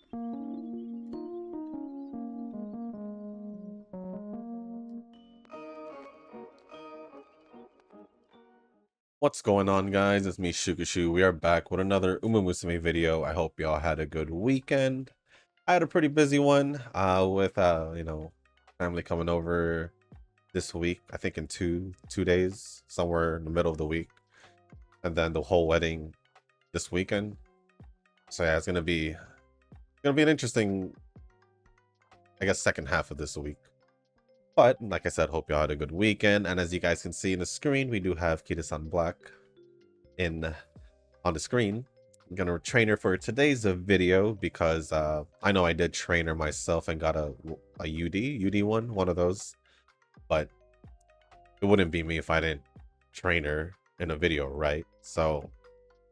What's going on, guys? It's me, Shukashu. We are back with another Umamusume video. I hope y'all had a good weekend. I had a pretty busy one with family coming over this week. I think in two days, somewhere in the middle of the week, and then the whole wedding this weekend. So yeah, it's gonna be an interesting, I guess, second half of this week. But like I said, hope y'all had a good weekend. And as you guys can see in the screen, we do have Kitasan Black in on the screen. I'm gonna train her for today's video because I know I did train her myself and got a UD one of those, but it wouldn't be me if I didn't train her in a video, right? So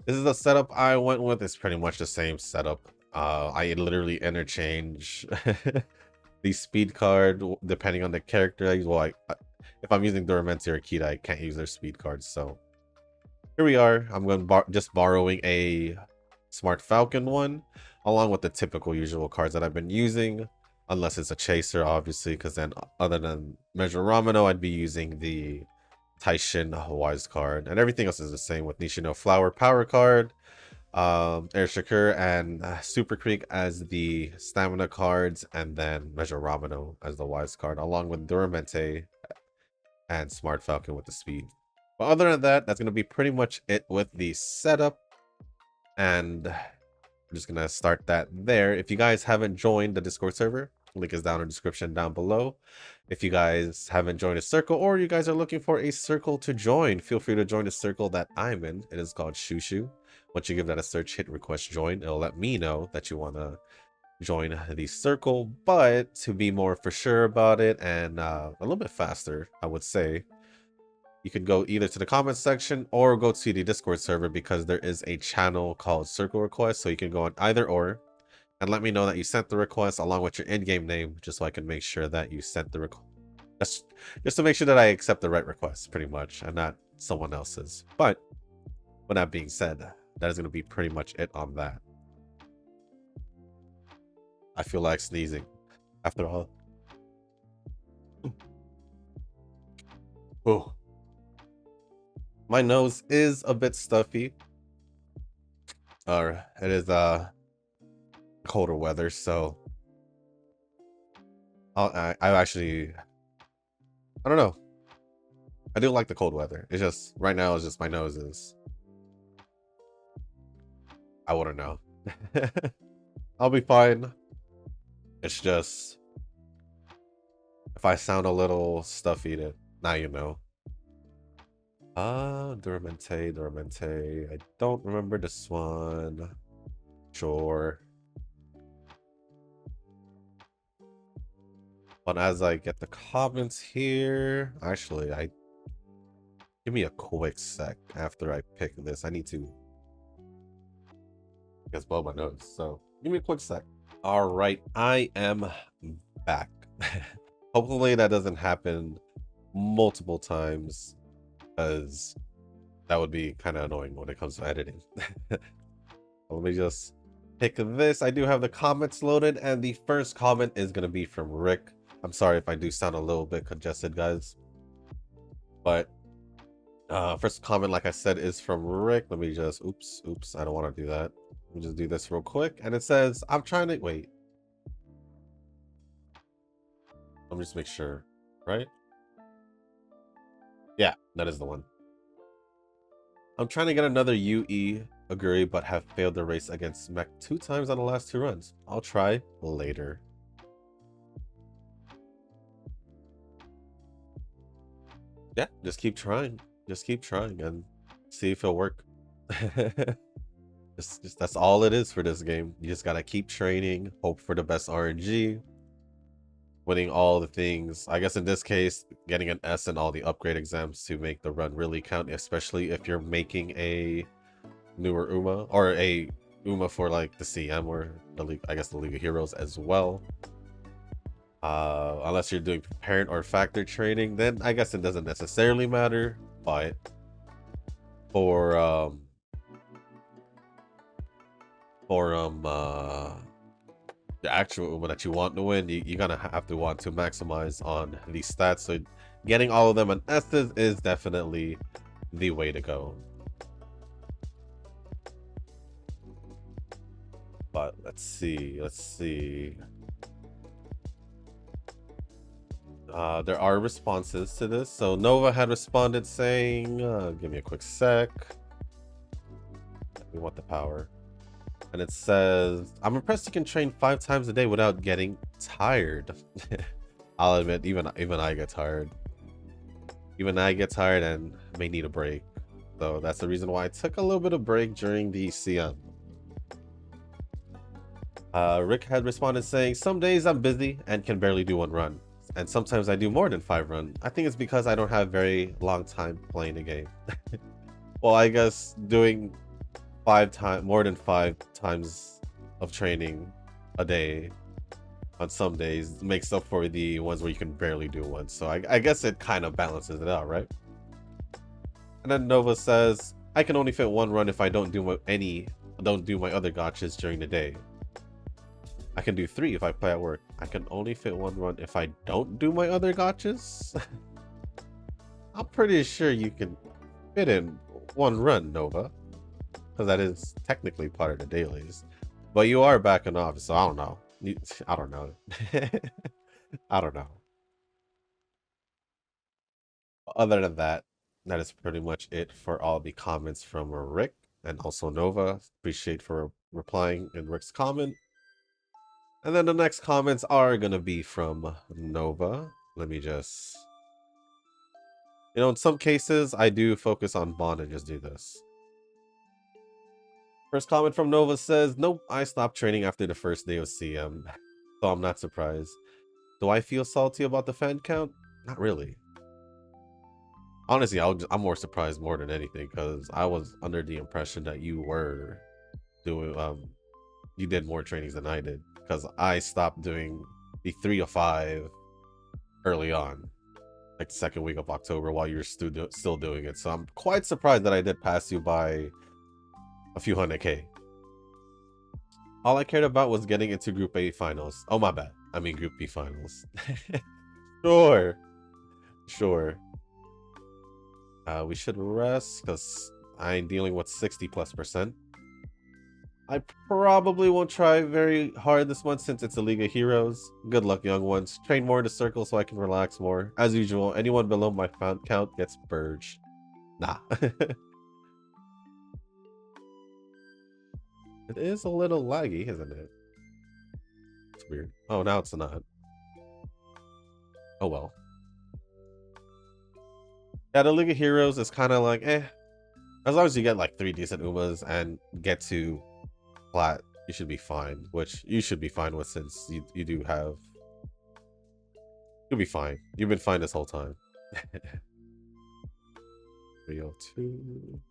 this is the setup I went with. It's pretty much the same setup. I literally interchange the speed card depending on the character. Well, if I'm using Duramente or Akita, I can't use their speed cards, so here we are. I'm going to just borrowing a Smart Falcon one, along with the typical usual cards that I've been using, unless it's a chaser, obviously, because then other than Measure Ramino, I'd be using the Taishin Wise card, and everything else is the same with Nishino Flower Power card, Air Shakur and Super Creek as the stamina cards, and then Measure Ramino as the Wise card, along with Duramente and Smart Falcon with the speed. But other than that, that's going to be pretty much it with the setup. And I'm just going to start that there. If you guys haven't joined the Discord server, link is down in the description down below. If you guys haven't joined a circle, or you guys are looking for a circle to join, feel free to join the circle that I'm in. It is called Shushu. Once you give that a search, hit request join. It'll let me know that you want to join the circle. But to be more for sure about it and a little bit faster, I would say, you could go either to the comments section or go to the Discord server, because there is a channel called Circle Request. So you can go on either or and let me know that you sent the request along with your in-game name, just so I can make sure that you sent the request. Just to make sure that I accept the right request, pretty much, and not someone else's. But with that being said, that is going to be pretty much it on that. I feel like sneezing after all. Oh. My nose is a bit stuffy. It is colder weather, so I actually, I don't know. I do like the cold weather. It's just right now, it's just my nose is, I wouldn't know. I'll be fine. It's just if I sound a little stuffy, now you know. Duramente. I don't remember this one. Sure. But as I get the comments here, actually, give me a quick sec after I pick this. I need to, I guess, blow my nose. So give me a quick sec. All right, I am back. Hopefully that doesn't happen multiple times, because that would be kind of annoying when it comes to editing. Let me just pick this. I do have the comments loaded, and the first comment is going to be from Rick. I'm sorry if I do sound a little bit congested, guys, but first comment, like I said, is from Rick. Let me just oops, I don't want to do that. Let me just do this real quick. And it says, I'm trying to wait, let me just make sure, right? Yeah, that is the one. I'm trying to get another UE Aguri, but have failed the race against Mech 2 times on the last 2 runs. I'll try later. Yeah, just keep trying. Just keep trying and see if it'll work. just that's all it is for this game. You just gotta keep training, hope for the best RNG, winning all the things. I guess in this case, getting an S in all the upgrade exams to make the run really count, especially if you're making a newer UMA, or a UMA for like the CM or the League, I guess the League of Heroes as well. Unless you're doing parent or factor training, then I guess it doesn't necessarily matter. But for the actual Uma that you want to win, you're gonna have to want to maximize on these stats. So getting all of them on S's is definitely the way to go. But let's see. There are responses to this. So Nova had responded saying, give me a quick sec. We want the power. And it says, I'm impressed you can train 5 times a day without getting tired. I'll admit, even I get tired. Even I get tired and may need a break. So that's the reason why I took a little bit of break during the CM. Rick had responded saying, some days I'm busy and can barely do 1 run. And sometimes I do more than 5 runs. I think it's because I don't have very long time playing the game. Well, I guess doing more than 5 times of training a day on some days makes up for the ones where you can barely do one. So I guess it kind of balances it out, right? And then Nova says, I can only fit 1 run if I don't do my other gotchas during the day. I can do 3 if I play at work. I can only fit 1 run if I don't do my other gotchas. I'm pretty sure you can fit in 1 run, Nova, because that is technically part of the dailies. But you are back in office, so I don't know. I don't know. I don't know. Other than that, that is pretty much it for all the comments from Rick and also Nova. Appreciate for replying in Rick's comment. And then the next comments are going to be from Nova. Let me just... in some cases, I do focus on Bond and just do this. First comment from Nova says, nope, I stopped training after the first day of CM. So I'm not surprised. Do I feel salty about the fan count? Not really. Honestly, I'm more surprised more than anything because I was under the impression that you were doing... you did more trainings than I did. Because I stopped doing the 3 of 5 early on, like the 2nd week of October, while you were still doing it. So I'm quite surprised that I did pass you by a few 100K. All I cared about was getting into Group A finals. Oh, my bad. I mean Group B finals. Sure. We should rest because I'm dealing with 60+%. I probably won't try very hard this month since it's a League of Heroes. Good luck, young ones. Train more in the circle so I can relax more. As usual, anyone below my count gets purged. Nah. It is a little laggy, isn't it? It's weird. Oh, now it's not. Oh well. Yeah, the League of Heroes is kind of like, eh. As long as you get like 3 decent Umas and get to plat, you should be fine. Which you should be fine with since you do have... You'll be fine. You've been fine this whole time. 302...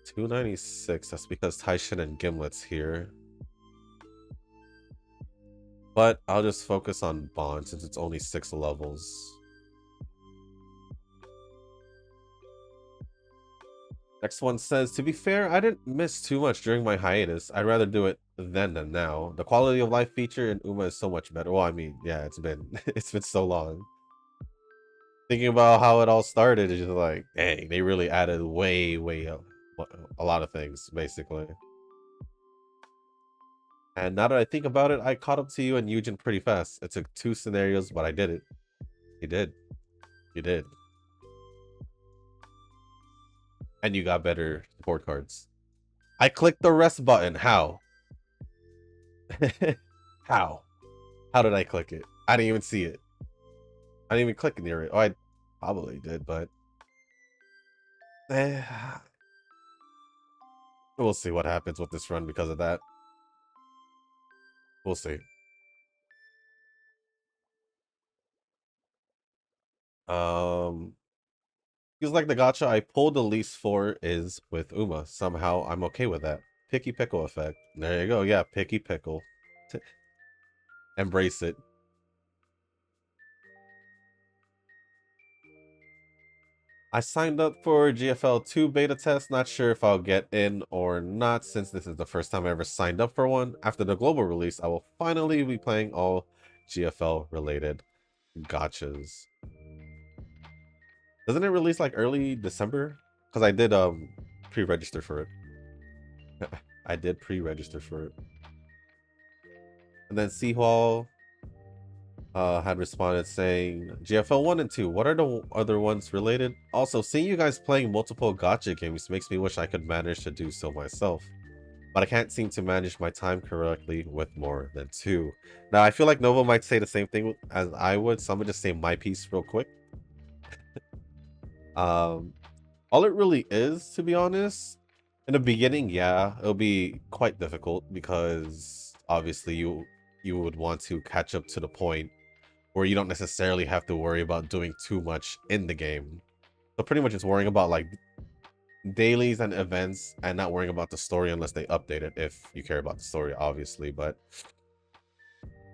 296. That's because Taishin and Gimlet's here. But I'll just focus on Bond since it's only 6 levels. Next one says, to be fair, I didn't miss too much during my hiatus. I'd rather do it then than now. The quality of life feature in Uma is so much better. Well, I mean, yeah, it's been so long. Thinking about how it all started is just like, dang, they really added way a lot of things, basically. And now that I think about it, I caught up to you and Eugen pretty fast. It took 2 scenarios, but I did it. You did. You did. And you got better support cards. I clicked the rest button. How? How? How did I click it? I didn't even see it. I didn't even click near it. Oh, I probably did, but... we'll see what happens with this run because of that. We'll see. Feels like the gacha I pulled the least for is with Uma. Somehow I'm okay with that. Picky pickle effect. There you go. Yeah, picky pickle. Embrace it. I signed up for GFL 2 beta test. Not sure if I'll get in or not, since this is the first time I ever signed up for one. After the global release, I will finally be playing all GFL related gotchas. Doesn't it release like early December? Because I did pre-register for it. I did pre-register for it. And then Seahall had responded saying, GFL 1 and 2, what are the other ones related? Also, seeing you guys playing multiple gacha games makes me wish I could manage to do so myself. But I can't seem to manage my time correctly with more than 2. Now, I feel like Nova might say the same thing as I would, so I'm gonna just say my piece real quick. All it really is, to be honest, in the beginning, yeah, it'll be quite difficult because obviously you would want to catch up to the point where you don't necessarily have to worry about doing too much in the game. So pretty much it's worrying about like dailies and events and not worrying about the story unless they update it, if you care about the story, obviously. But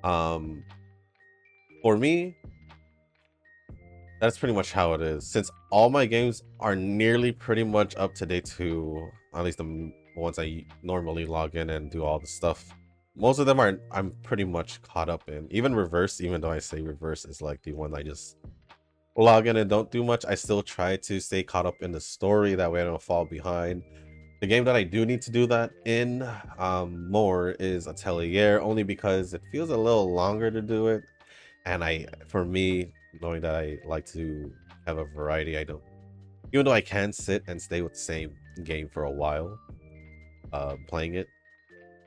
for me, that's pretty much how it is. Since all my games are nearly pretty much up to date to at least the ones I normally log in and do all the stuff. Most of them are I'm pretty much caught up in. Even Reverse, even though I say Reverse is like the one I just log in and don't do much, I still try to stay caught up in the story. That way I don't fall behind. The game that I do need to do that in more is Atelier, only because it feels a little longer to do it. And for me, knowing that I like to have a variety, I don't, even though I can sit and stay with the same game for a while, playing it,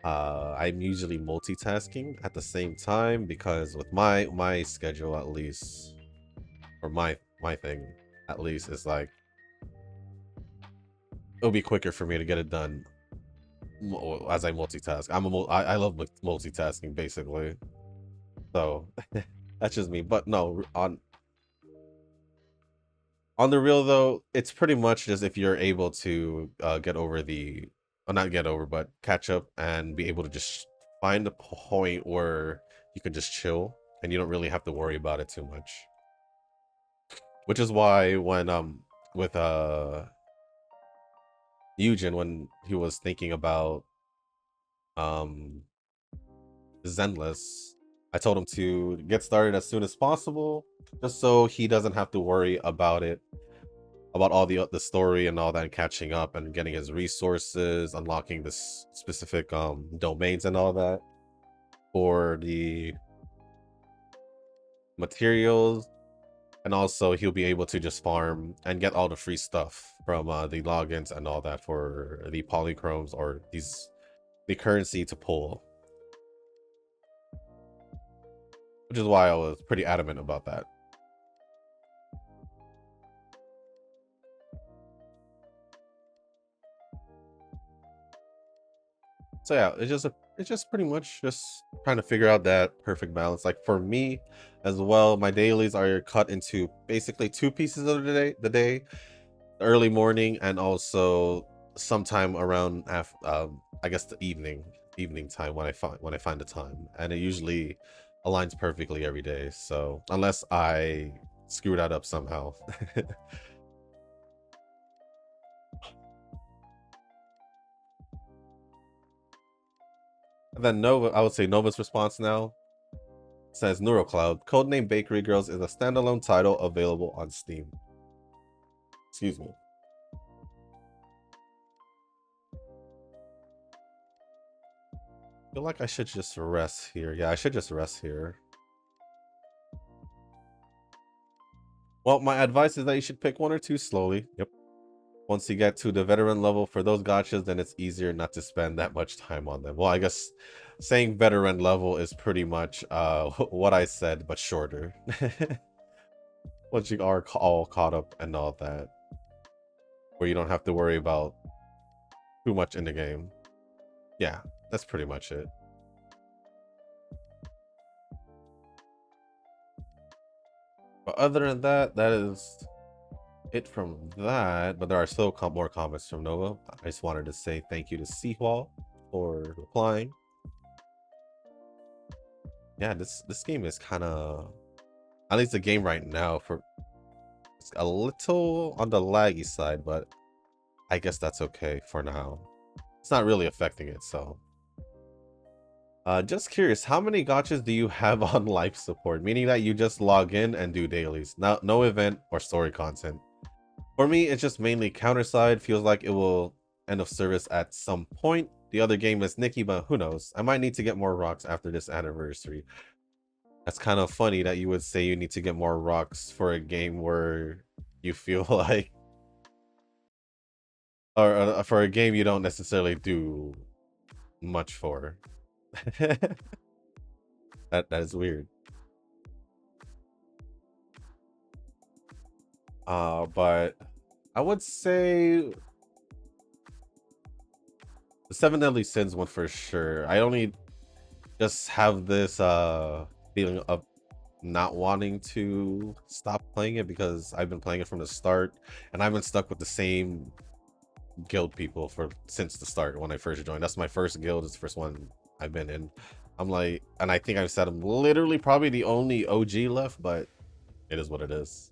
I'm usually multitasking at the same time, because with my schedule, at least, or my thing at least, is like it'll be quicker for me to get it done as I multitask. I love multitasking basically, so that's just me. But no, on the real though, it's pretty much just if you're able to get over the, or not get over, but catch up and be able to just find a point where you can just chill and you don't really have to worry about it too much. Which is why when with Eugen, when he was thinking about um Zenless, I told him to get started as soon as possible, just so he doesn't have to worry about it, about all the story and all that, and catching up and getting his resources, unlocking this specific domains and all that for the materials. And also he'll be able to just farm and get all the free stuff from the logins and all that for the polychromes, or the currency to pull, which is why I was pretty adamant about that. So yeah, it's just pretty much just trying to figure out that perfect balance. Like for me as well, my dailies are cut into basically 2 pieces of the early morning, and also sometime around after, I guess the evening time, when I find the time, and it usually aligns perfectly every day. So unless I screw that up somehow. And then Nova, I would say Nova's response now says NeuroCloud, codename Bakery Girls, is a standalone title available on Steam. Excuse me. I feel like I should just rest here. Yeah, I should just rest here. Well, my advice is that you should pick 1 or 2 slowly. Yep. Once you get to the veteran level for those gotchas, then it's easier not to spend that much time on them. Well, I guess saying veteran level is pretty much what I said, but shorter. Once you are all caught up and all that, where you don't have to worry about too much in the game. Yeah, that's pretty much it. But other than that, that is it from that. But there are still more comments from Nova. I just wanted to say thank you to Seahall for replying. Yeah, this game is kind of, at least the game right now, for It's a little on the laggy side, but I guess that's okay for now. It's not really affecting it, so. Just curious, how many gotchas do you have on life support? Meaning that you just log in and do dailies, no event or story content. For me, it's just mainly counter side. Feels like it will end of service at some point. The other game is Nikki, but who knows? I might need to get more rocks after this anniversary. That's kind of funny that you would say you need to get more rocks for a game where you feel like, or for a game you don't necessarily do much for. That is weird. But I would say the Seven Deadly Sins one for sure. I only just have this feeling of not wanting to stop playing it because I've been playing it from the start and I've been stuck with the same guild people for since the start when I first joined. That's my first guild. It's the first one I've been in. I'm like, and I think I've said I'm literally probably the only OG left, but it is what it is.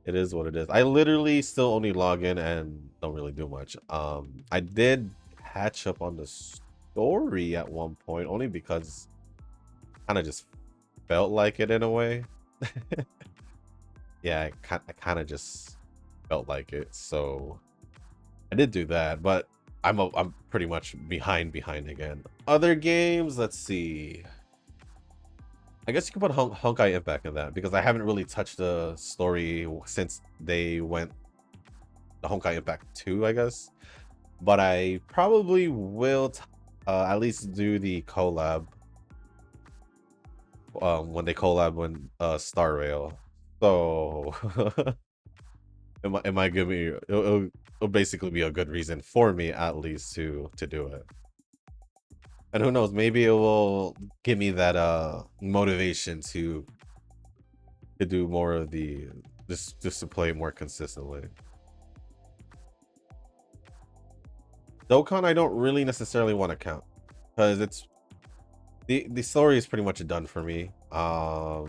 It is what it is. I literally still only log in and don't really do much. I did catch up on the story at one point only because kind of just felt like it in a way. Yeah, I kind of just felt like it, so I did do that, but I'm pretty much behind again. Other games, let's see. I guess you can put Honkai Impact in that because I haven't really touched the story since they went the Honkai Impact 2, I guess. But I probably will at least do the collab when they collab when Star Rail. So it might give me it'll basically be a good reason for me at least to do it. And who knows, maybe it will give me that motivation to do more of the just to play more consistently. Dokkan I don't really necessarily want to count because it's the story is pretty much done for me. All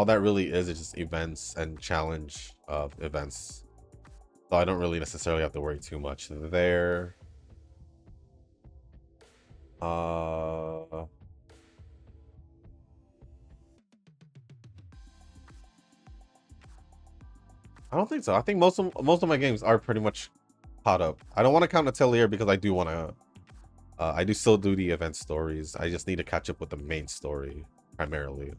that really is just events and challenge events, so I don't really necessarily have to worry too much there. I don't think so. I think most of my games are pretty much caught up. I don't want to count Atelier because I do want to. I do still do the event stories. I just need to catch up with the main story primarily.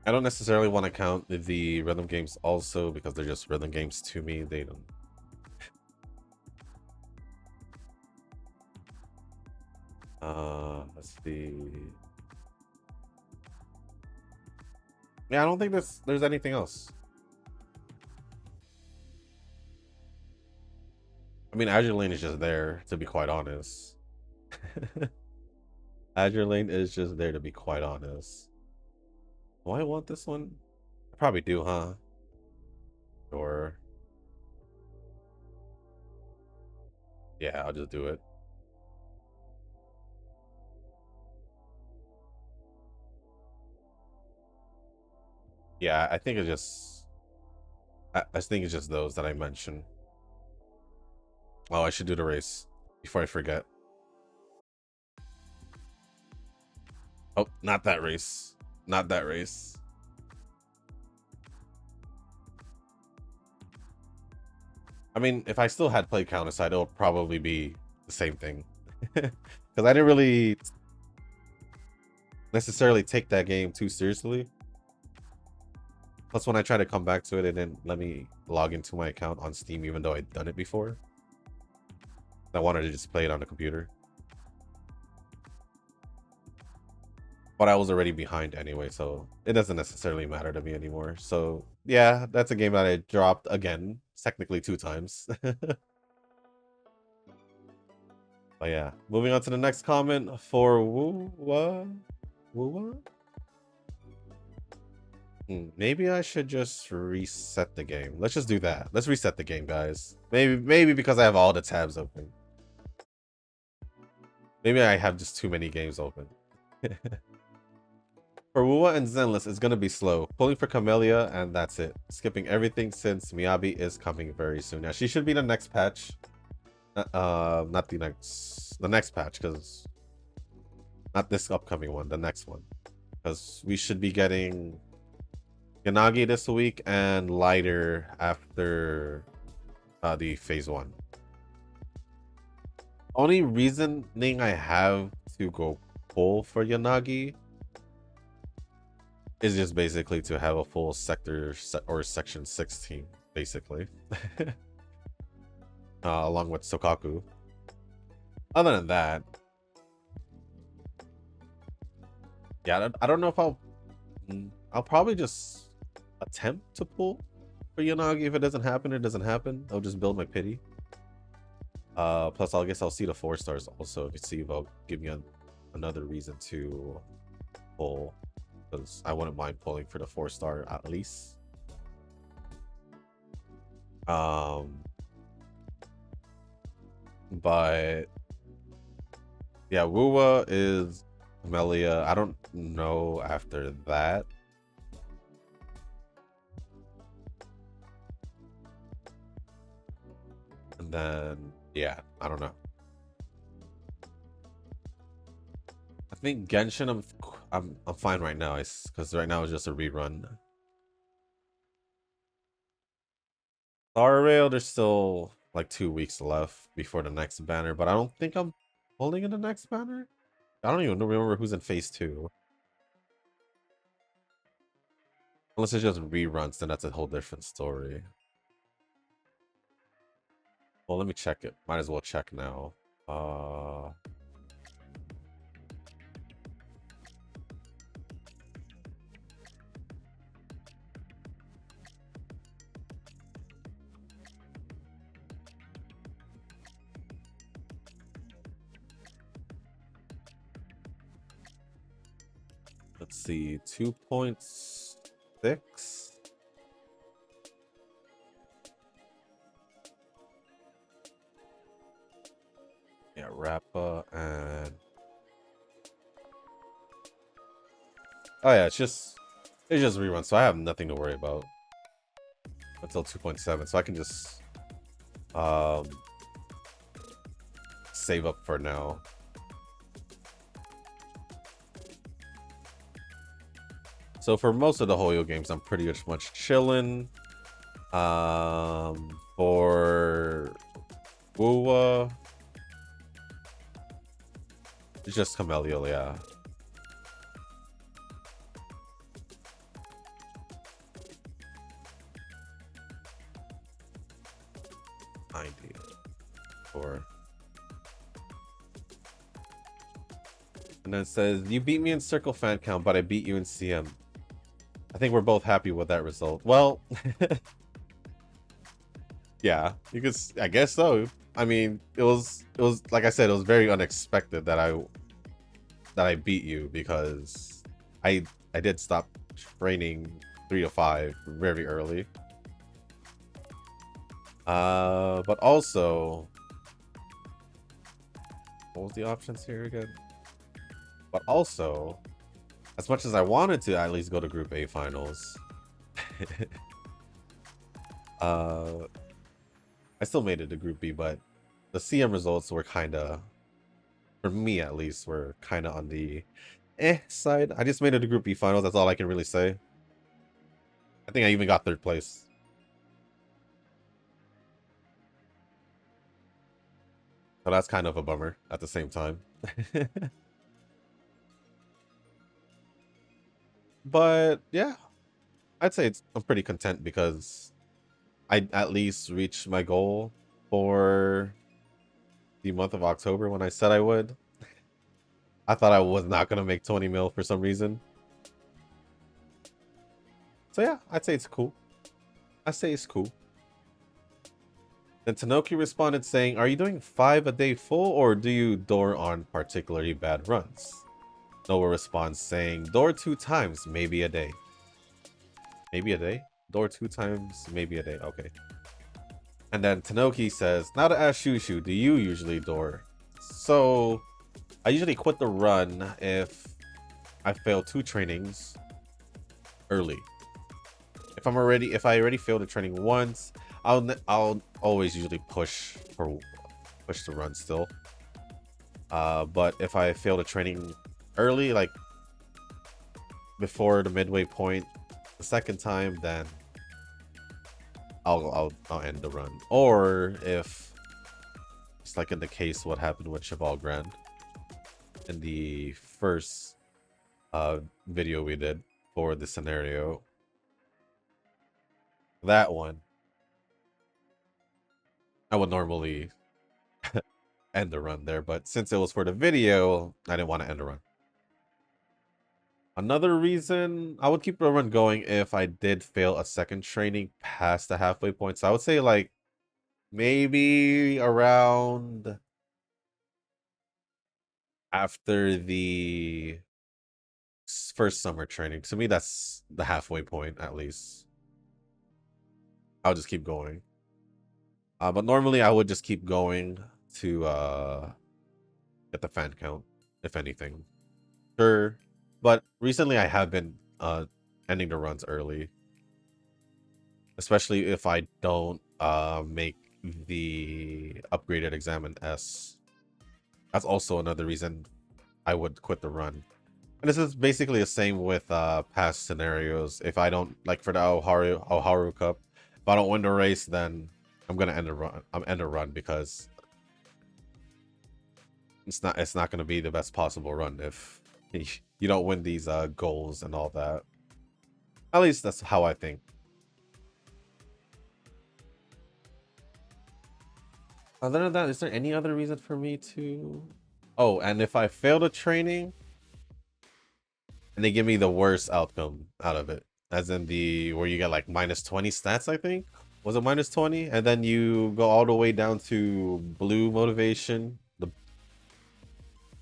I don't necessarily want to count the rhythm games also because they're just rhythm games to me. They don't. Let's see. Yeah, I don't think there's anything else. I mean, Azure Lane is just there, to be quite honest. Azure Lane is just there, to be quite honest. Do I want this one? I probably do, huh? Or yeah, I'll just do it. Yeah, I think it's just I think it's just those that I mentioned. Oh, I should do the race before I forget. Oh, not that race. Not that race. I mean, if I still had played Counter-Side, it'll probably be the same thing. Because I didn't really necessarily take that game too seriously. Plus, when I tried to come back to it, it didn't let me log into my account on Steam, even though I'd done it before. I wanted to just play it on the computer. But I was already behind anyway, so it doesn't necessarily matter to me anymore. So yeah, that's a game that I dropped again, technically 2 times. But yeah, moving on to the next comment for Woowa. Maybe I should just reset the game. Let's just do that. Let's reset the game, guys. Maybe because I have all the tabs open. Maybe I have just too many games open. For Wuwa and Zenless, it's gonna be slow. Pulling for Camellia, and that's it. Skipping everything since Miyabi is coming very soon. Now she should be the next patch. Not the next patch, because not this upcoming one, the next one. Because we should be getting Yanagi this week and Lighter after the phase 1. Only reasoning I have to go pull for Yanagi is just basically to have a full sector or section 16, basically. Along with Sokaku. Other than that, yeah, I don't know if I'll probably just attempt to pull for Yanagi. If it doesn't happen, it doesn't happen. I'll just build my pity. Plus I guess I'll see the 4 stars also to see if I'll give me another reason to pull, because I wouldn't mind pulling for the 4-star at least. But yeah, Wuwa is Camellia. I don't know after that. And then yeah, I don't know. I think Genshin I'm fine right now, because right now it's just a rerun. Star Rail, there's still like 2 weeks left before the next banner, but I don't think I'm holding in the next banner. I don't even remember who's in phase 2. Unless it's just reruns, then that's a whole different story. Well, let me check it. Might as well check now. Let's see, 2.6. Yeah, Rappa and oh yeah, it's just reruns, so I have nothing to worry about until 2.7, so I can just save up for now. So for most of the Hoyo games, I'm pretty much chilling. For Wuwa, it's just Camellia, yeah. And then it says, you beat me in circle fan count, but I beat you in CM. I think we're both happy with that result. Well, yeah, you could, I guess so. I mean, it was like I said, it was very unexpected that I beat you, because I did stop training 3 to 5 very early. But also, what was the options here again? But also, as much as I wanted to at least go to Group A finals, I still made it to Group B, but the CM results were kind of, for me at least, were kind of on the side. I just made it to Group B finals. That's all I can really say. I think I even got 3rd place. So that's kind of a bummer at the same time. But yeah, I'd say I'm pretty content, because I at least reached my goal for the month of October when I said I would. I thought I was not going to make 20 mil for some reason. So yeah, I'd say it's cool. I say it's cool. Then Tanoki responded saying, are you doing 5 a day full, or do you door on particularly bad runs? Noah responds saying, door 2 times, maybe a day. Maybe a day? Door 2 times, maybe a day. Okay. And then Tanoki says, now to ask Shushu, do you usually door? So I usually quit the run if I fail 2 trainings early. If I already failed a training once, I'll always usually push the run still. But if I failed a training early, like before the midway point, the second time, then I'll end the run. Or if it's like in the case what happened with Cheval Grand in the first video we did for the scenario, that one I would normally end the run there, but since it was for the video, I didn't want to end the run. Another reason I would keep the run going if I did fail a second training past the halfway point. So I would say like maybe around after the first summer training. To me, that's the halfway point at least. I'll just keep going. But normally I would just keep going to get the fan count, if anything. Sure. But recently I have been ending the runs early. Especially if I don't make the upgraded exam in S. That's also another reason I would quit the run. And this is basically the same with past scenarios. If I don't, like for the Oharu Cup, if I don't win the race, then I'm gonna end the run. End a run because it's not gonna be the best possible run if you don't win these goals and all that. At least that's how I think. Other than that, is there any other reason for me to... Oh, and if I fail the training and they give me the worst outcome out of it, as in the where you get like -20 stats, I think. Was it -20? And then you go all the way down to blue motivation,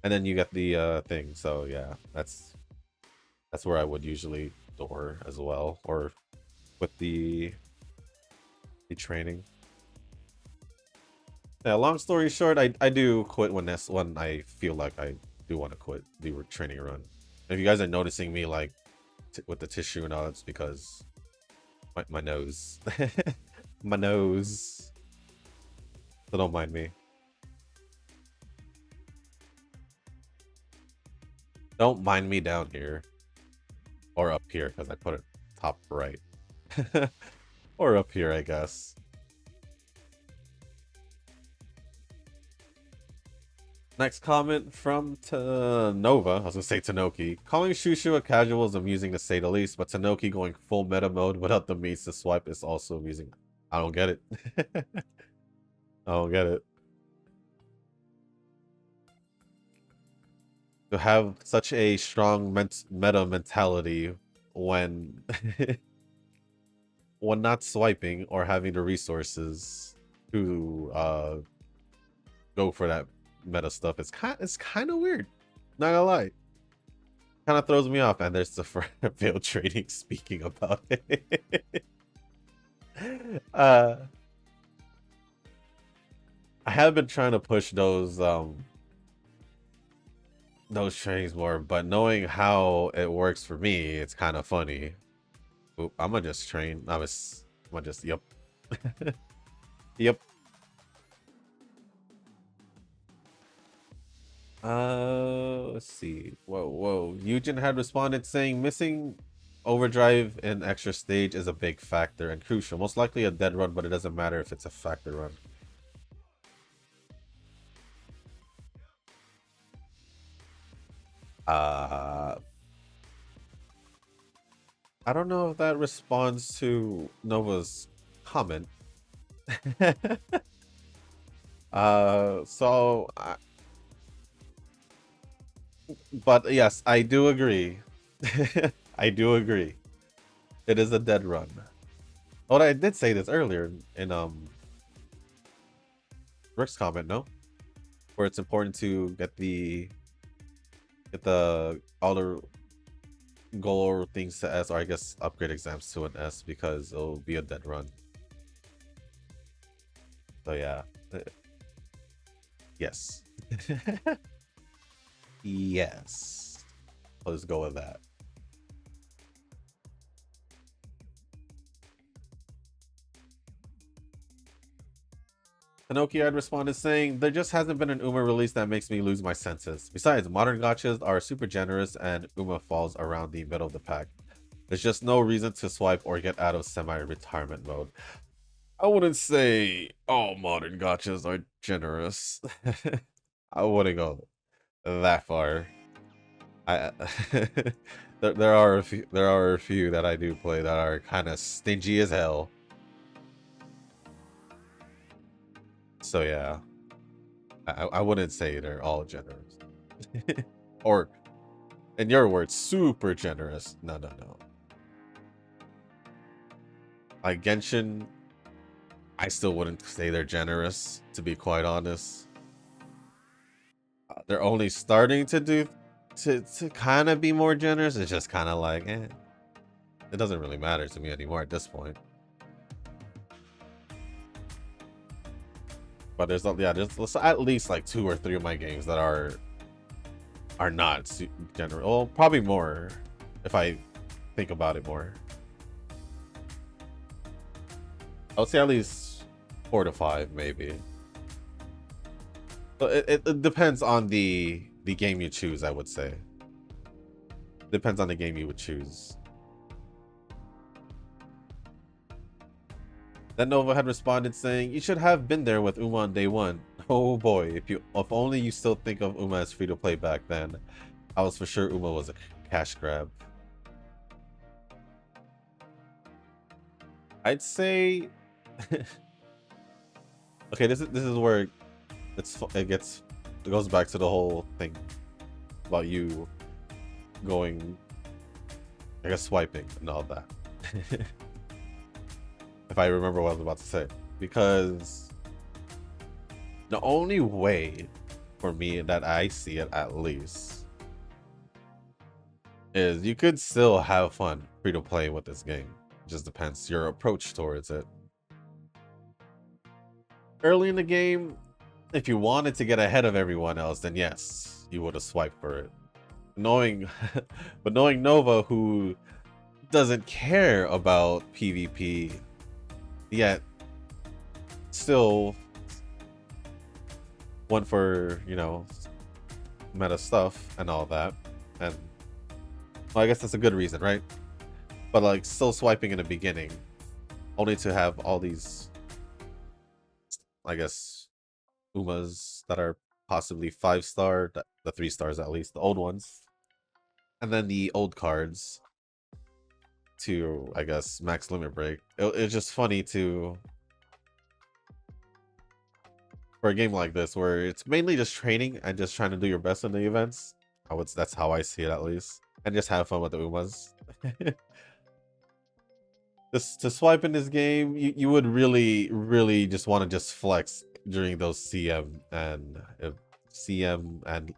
and then you get the thing. So yeah, that's where I would usually door as well, or with the training. Yeah, long story short, I do quit when I feel like I do want to quit the training run. If you guys are noticing me like with the tissue and all, it's because my nose. My nose. So don't mind me. Don't mind me down here. Or up here, because I put it top right. Or up here, I guess. Next comment from Nova. I was gonna say Tanoki. Calling Shushu a casual is amusing to say the least, but Tanoki going full meta mode without the means to swipe is also amusing. I don't get it. I don't get it. To have such a strong meta mentality when when not swiping or having the resources to go for that meta stuff, it's kind of weird, not gonna lie. Kind of throws me off. And there's the failed trading speaking about it. I have been trying to push those trainings more, but knowing how it works for me, it's kind of funny. Oop, I'm gonna just train. I'm gonna just yep. Yep. Let's see. Whoa. Eugen had responded saying missing overdrive in extra stage is a big factor and crucial. Most likely a dead run, but it doesn't matter if it's a factor run. I don't know if that responds to Nova's comment. But yes, I do agree. I do agree. It is a dead run. Oh, I did say this earlier in Rick's comment, no? Where it's important to get all the goal things to S, or I guess upgrade exams to an S, because it'll be a dead run. So yeah. Yes. Yes. I'll just go with that. Anoki had responded saying, there just hasn't been an Uma release that makes me lose my senses. Besides, modern gachas are super generous and Uma falls around the middle of the pack. There's just no reason to swipe or get out of semi-retirement mode. I wouldn't say all modern gachas are generous. I wouldn't go that far. I there are a few that I do play that are kind of stingy as hell. So yeah, I wouldn't say they're all generous. Or in your words, super generous. No. Like Genshin, I still wouldn't say they're generous, to be quite honest. They're only starting to do to kind of be more generous. It's just kind of like, it doesn't really matter to me anymore at this point. But there's at least like 2 or 3 of my games that are not generous. Well, probably more if I think about it more. I would say at least 4 to 5, maybe. But it depends on the game you choose, I would say. Depends on the game you would choose. Then Nova had responded saying, you should have been there with Uma on day one. Oh boy, if only you still think of Uma as free to play back then. I was for sure Uma was a cash grab. I'd say okay, this is where it goes back to the whole thing about you going, I guess, swiping and all that. If I remember what I was about to say, because the only way for me that I see it, at least, is you could still have fun free to play with this game. It just depends your approach towards it. Early in the game, if you wanted to get ahead of everyone else, then yes, you would have swiped for it. But knowing Nova, who doesn't care about PvP, yet still went for, meta stuff and all that, and well, I guess that's a good reason, right? But like still swiping in the beginning, only to have all these, I guess, Umas that are possibly 5-star, the 3 stars at least, the old ones, and then the old cards to, I guess, max limit break. It's just funny for a game like this where it's mainly just training and just trying to do your best in the events. That's how I see it, at least, and just have fun with the Umas. To swipe in this game, you would really just want to just flex during those CM and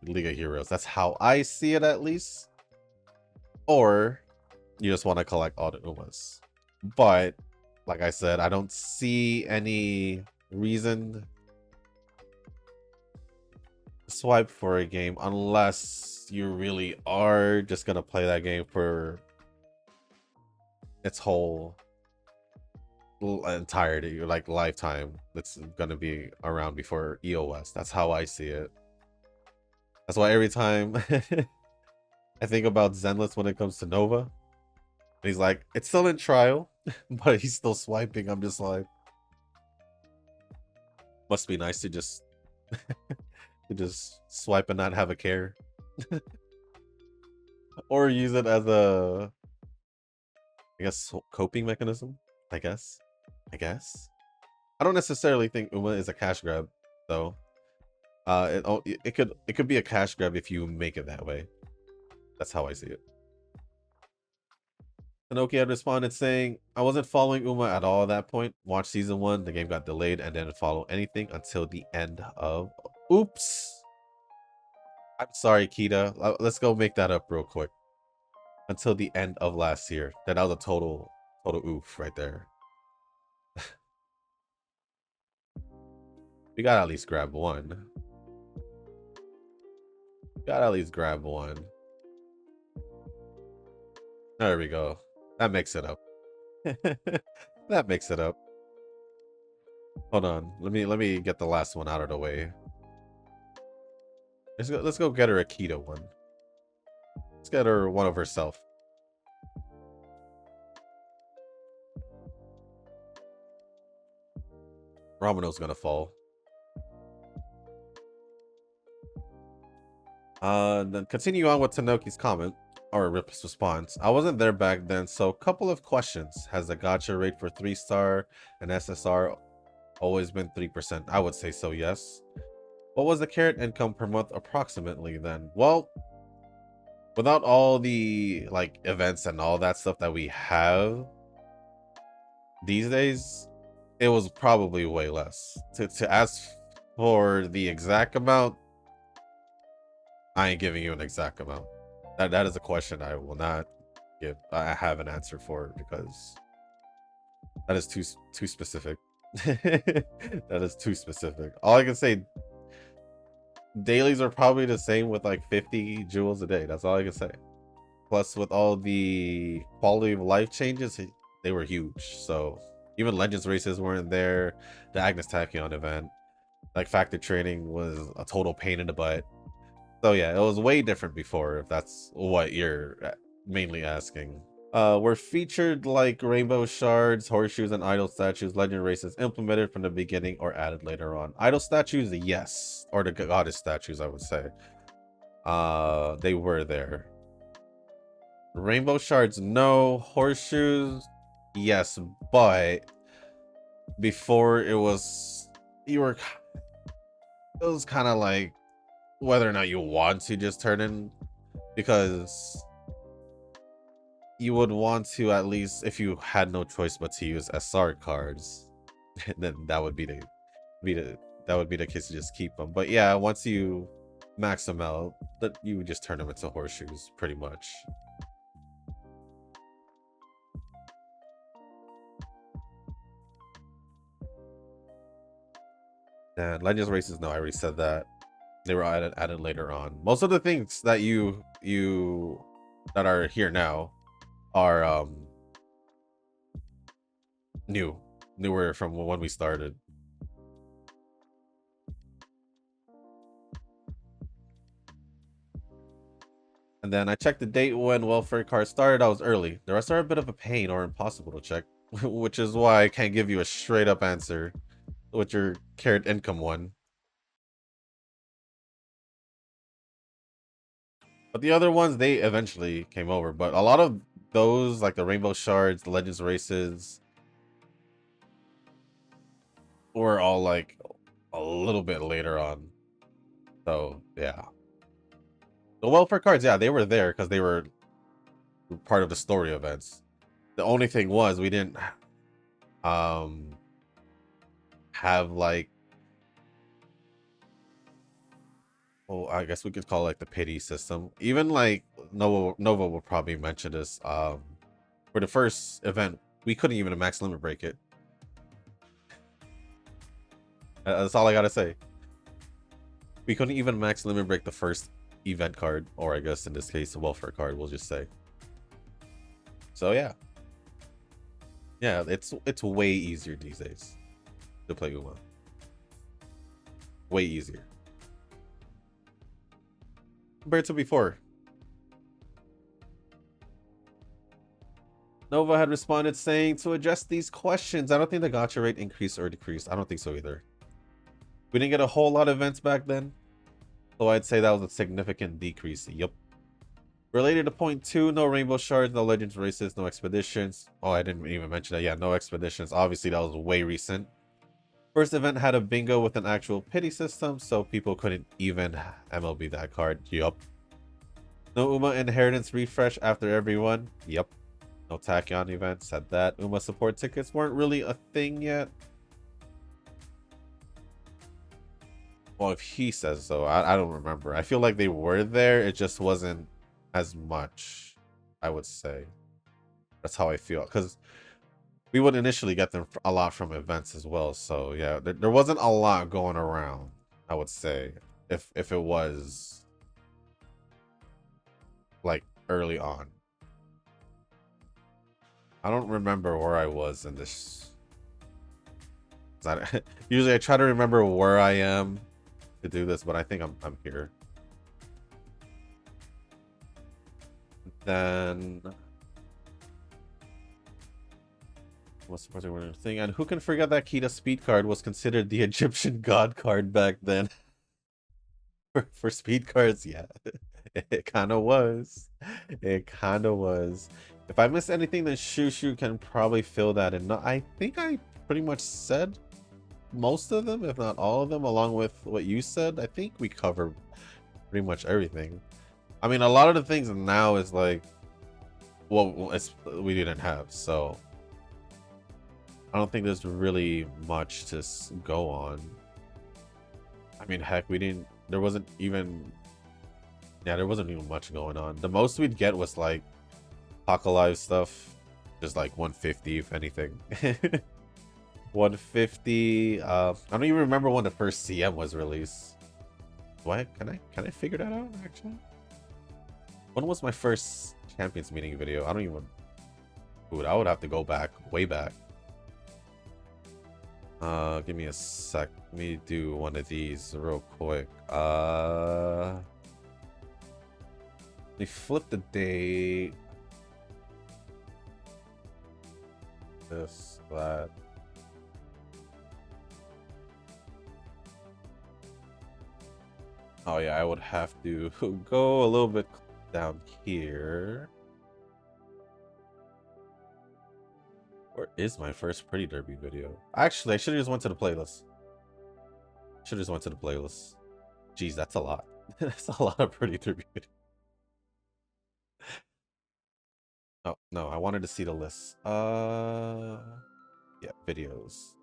League of Heroes. That's how I see it, at least. Or you just want to collect all the Umas. But like I said, I don't see any reason to swipe for a game unless you really are just gonna play that game for its whole entirety, like lifetime. That's gonna be around before EOS. That's how I see it. That's why every time I think about Zenless when it comes to Nova, and he's like, it's still in trial, but he's still swiping. I'm just like, must be nice to just swipe and not have a care. Or use it as a, I guess, coping mechanism. I guess. I don't necessarily think Uma is a cash grab, though. It could be a cash grab if you make it that way. That's how I see it. Anoki had responded saying, I wasn't following Uma at all at that point. Watched season 1, the game got delayed, and didn't follow anything until the end of... Oops! I'm sorry, Kita. Let's go make that up real quick. Until the end of last year. That was a total oof right there. We gotta at least grab one. There we go. That makes it up. That makes it up. Hold on. Let me get the last one out of the way. Let's go get her a keto one. Let's get her one of herself. Ramano's gonna fall. Then continue on with Tanoki's comment or response. I wasn't there back then, so couple of questions. Has the gacha rate for 3-star and SSR always been 3%? I would say so, yes. What was the carrot income per month approximately then? Well, without all the like events and all that stuff that we have these days, it was probably way less. To ask for the exact amount, I ain't giving you an exact amount. That is a question I will not give. I have an answer for because that is too specific. That is too specific. All I can say, dailies are probably the same with like 50 jewels a day. That's all I can say. Plus, with all the quality of life changes, they were huge. So even Legends races weren't there. The Agnes Tachyon event, like factor training, was a total pain in the butt. So yeah, it was way different before, if that's what you're mainly asking. Were featured like rainbow shards, horseshoes, and idol statues, legend races implemented from the beginning or added later on? Idol statues, yes. Or the goddess statues, I would say. They were there. Rainbow shards, no. Horseshoes, yes. But before it was kind of like whether or not you want to just turn in, because you would want to, at least if you had no choice but to use SR cards, then that would be the case to just keep them. But yeah, once you max them out, that you would just turn them into horseshoes pretty much. And Legends races, no, I already said that. They were added later on. Most of the things that you that are here now are newer from when we started. And then I checked the date when welfare cards started. I was early. The rest are a bit of a pain or impossible to check, which is why I can't give you a straight up answer with your carrot income one. But the other ones, they eventually came over. But a lot of those, like the Rainbow Shards, the Legends races, were all like a little bit later on. So yeah. The welfare cards, yeah, they were there because they were part of the story events. The only thing was we didn't have like, well, I guess we could call it like the pity system. Even like Nova will probably mention this. For the first event, we couldn't even max limit break it. That's all I gotta say. We couldn't even max limit break the first event card, or I guess in this case, the welfare card, we'll just say. So yeah. Yeah, it's way easier these days to play Uma. Way easier. Compared to before. Nova had responded saying to address these questions. I don't think the gacha rate increased or decreased. I don't think so either. We didn't get a whole lot of events back then, so I'd say that was a significant decrease. Yep. Related to point 2, no rainbow shards, no legends races, no expeditions. Oh, I didn't even mention that. Yeah, no expeditions. Obviously, that was way recent. First event had a bingo with an actual pity system, so people couldn't even MLB that card. Yup. No Uma inheritance refresh after every one. Yep. No Tachyon event. Said that. Uma support tickets weren't really a thing yet. Well, if he says so, I don't remember. I feel like they were there. It just wasn't as much, I would say. That's how I feel. Because we would initially get them a lot from events as well. So yeah, there wasn't a lot going around, I would say, if it was like early on. I don't remember where I was in this. Usually I try to remember where I am to do this, but I think I'm here. Then what's the particular thing? And who can forget that Kita speed card was considered the Egyptian god card back then? for speed cards, yeah. It kind of was. It kind of was. If I missed anything, then Shushu can probably fill that in. No, I think I pretty much said most of them, if not all of them, along with what you said. I think we covered pretty much everything. I mean, a lot of the things now is like, well, we didn't have, so I don't think there's really much to go on. I mean, heck, there wasn't even much going on. The most we'd get was like Alive stuff, just like 150 if anything. 150. I don't even remember when the first CM was released. Can I figure that out actually? When was my first Champions meeting video? I don't even. Dude, I would have to go back, way back. Give me a sec. Let me do one of these real quick. Let me flip the date. This, that. Oh yeah, I would have to go a little bit down here. Where is my first Pretty Derby video? Actually, I should have just went to the playlist. Jeez, that's a lot. That's a lot of Pretty Derby videos. Oh, no, I wanted to see the list. Yeah, videos.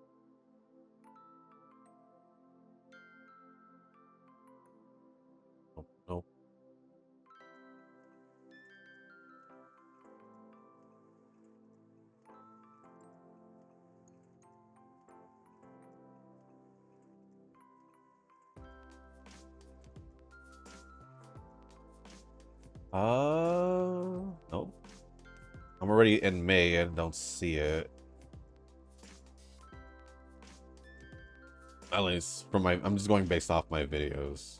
Nope. Nope. I'm already in May and don't see it. At least from I'm just going based off my videos.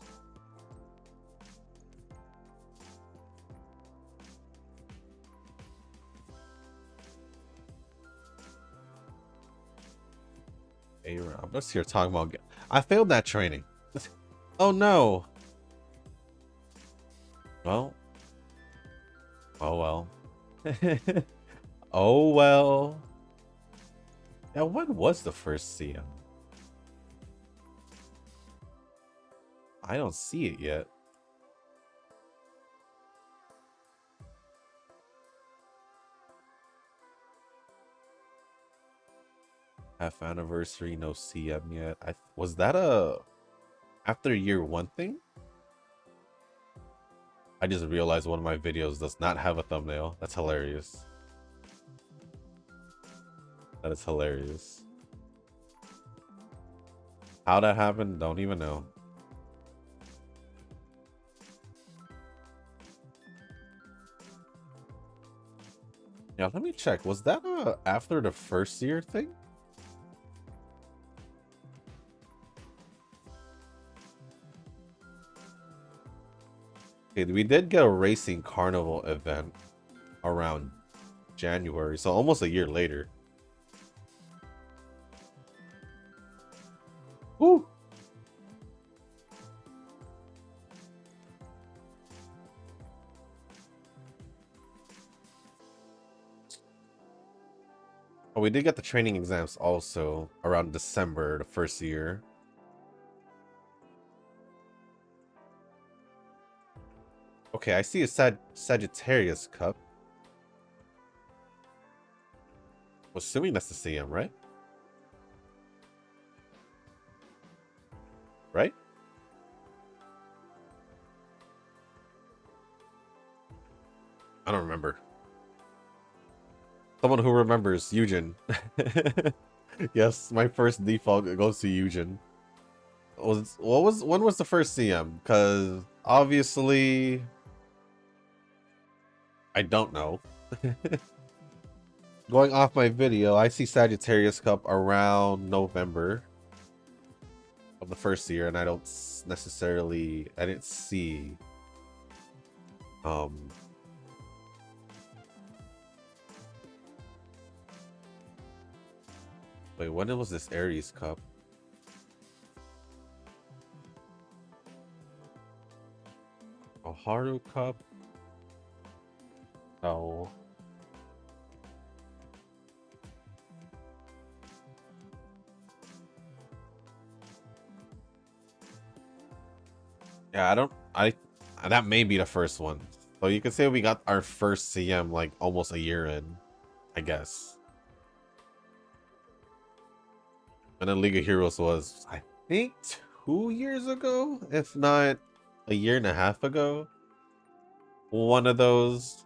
I'm just here talking about. I failed that training. Oh no. Well. Oh well. Oh well. Now, when was the first CM? I don't see it yet. Half anniversary, no CM yet. Was that a after year 1 thing? I just realized one of my videos does not have a thumbnail. That's hilarious. That is hilarious. How that happened, don't even know. Yeah, let me check. Was that after the first year thing? Okay, we did get a racing carnival event around January, so almost a year later. Woo! Oh, we did get the training exams also around December, the first year. Okay, I see a Sagittarius Cup. Assuming that's the CM, right? Right? I don't remember. Someone who remembers Eugen. Yes, my first default goes to Eugen. When was the first CM? Because obviously I don't know. going off my video, I see Sagittarius Cup around November of the first year, and I don't necessarily, I didn't see wait, when was this Aries Cup? A Haru Cup? No. Yeah, that may be the first one. So you could say we got our first CM like almost a year in, I guess. And then League of Heroes was, I think, 2 years ago, if not a year and a half ago. One of those.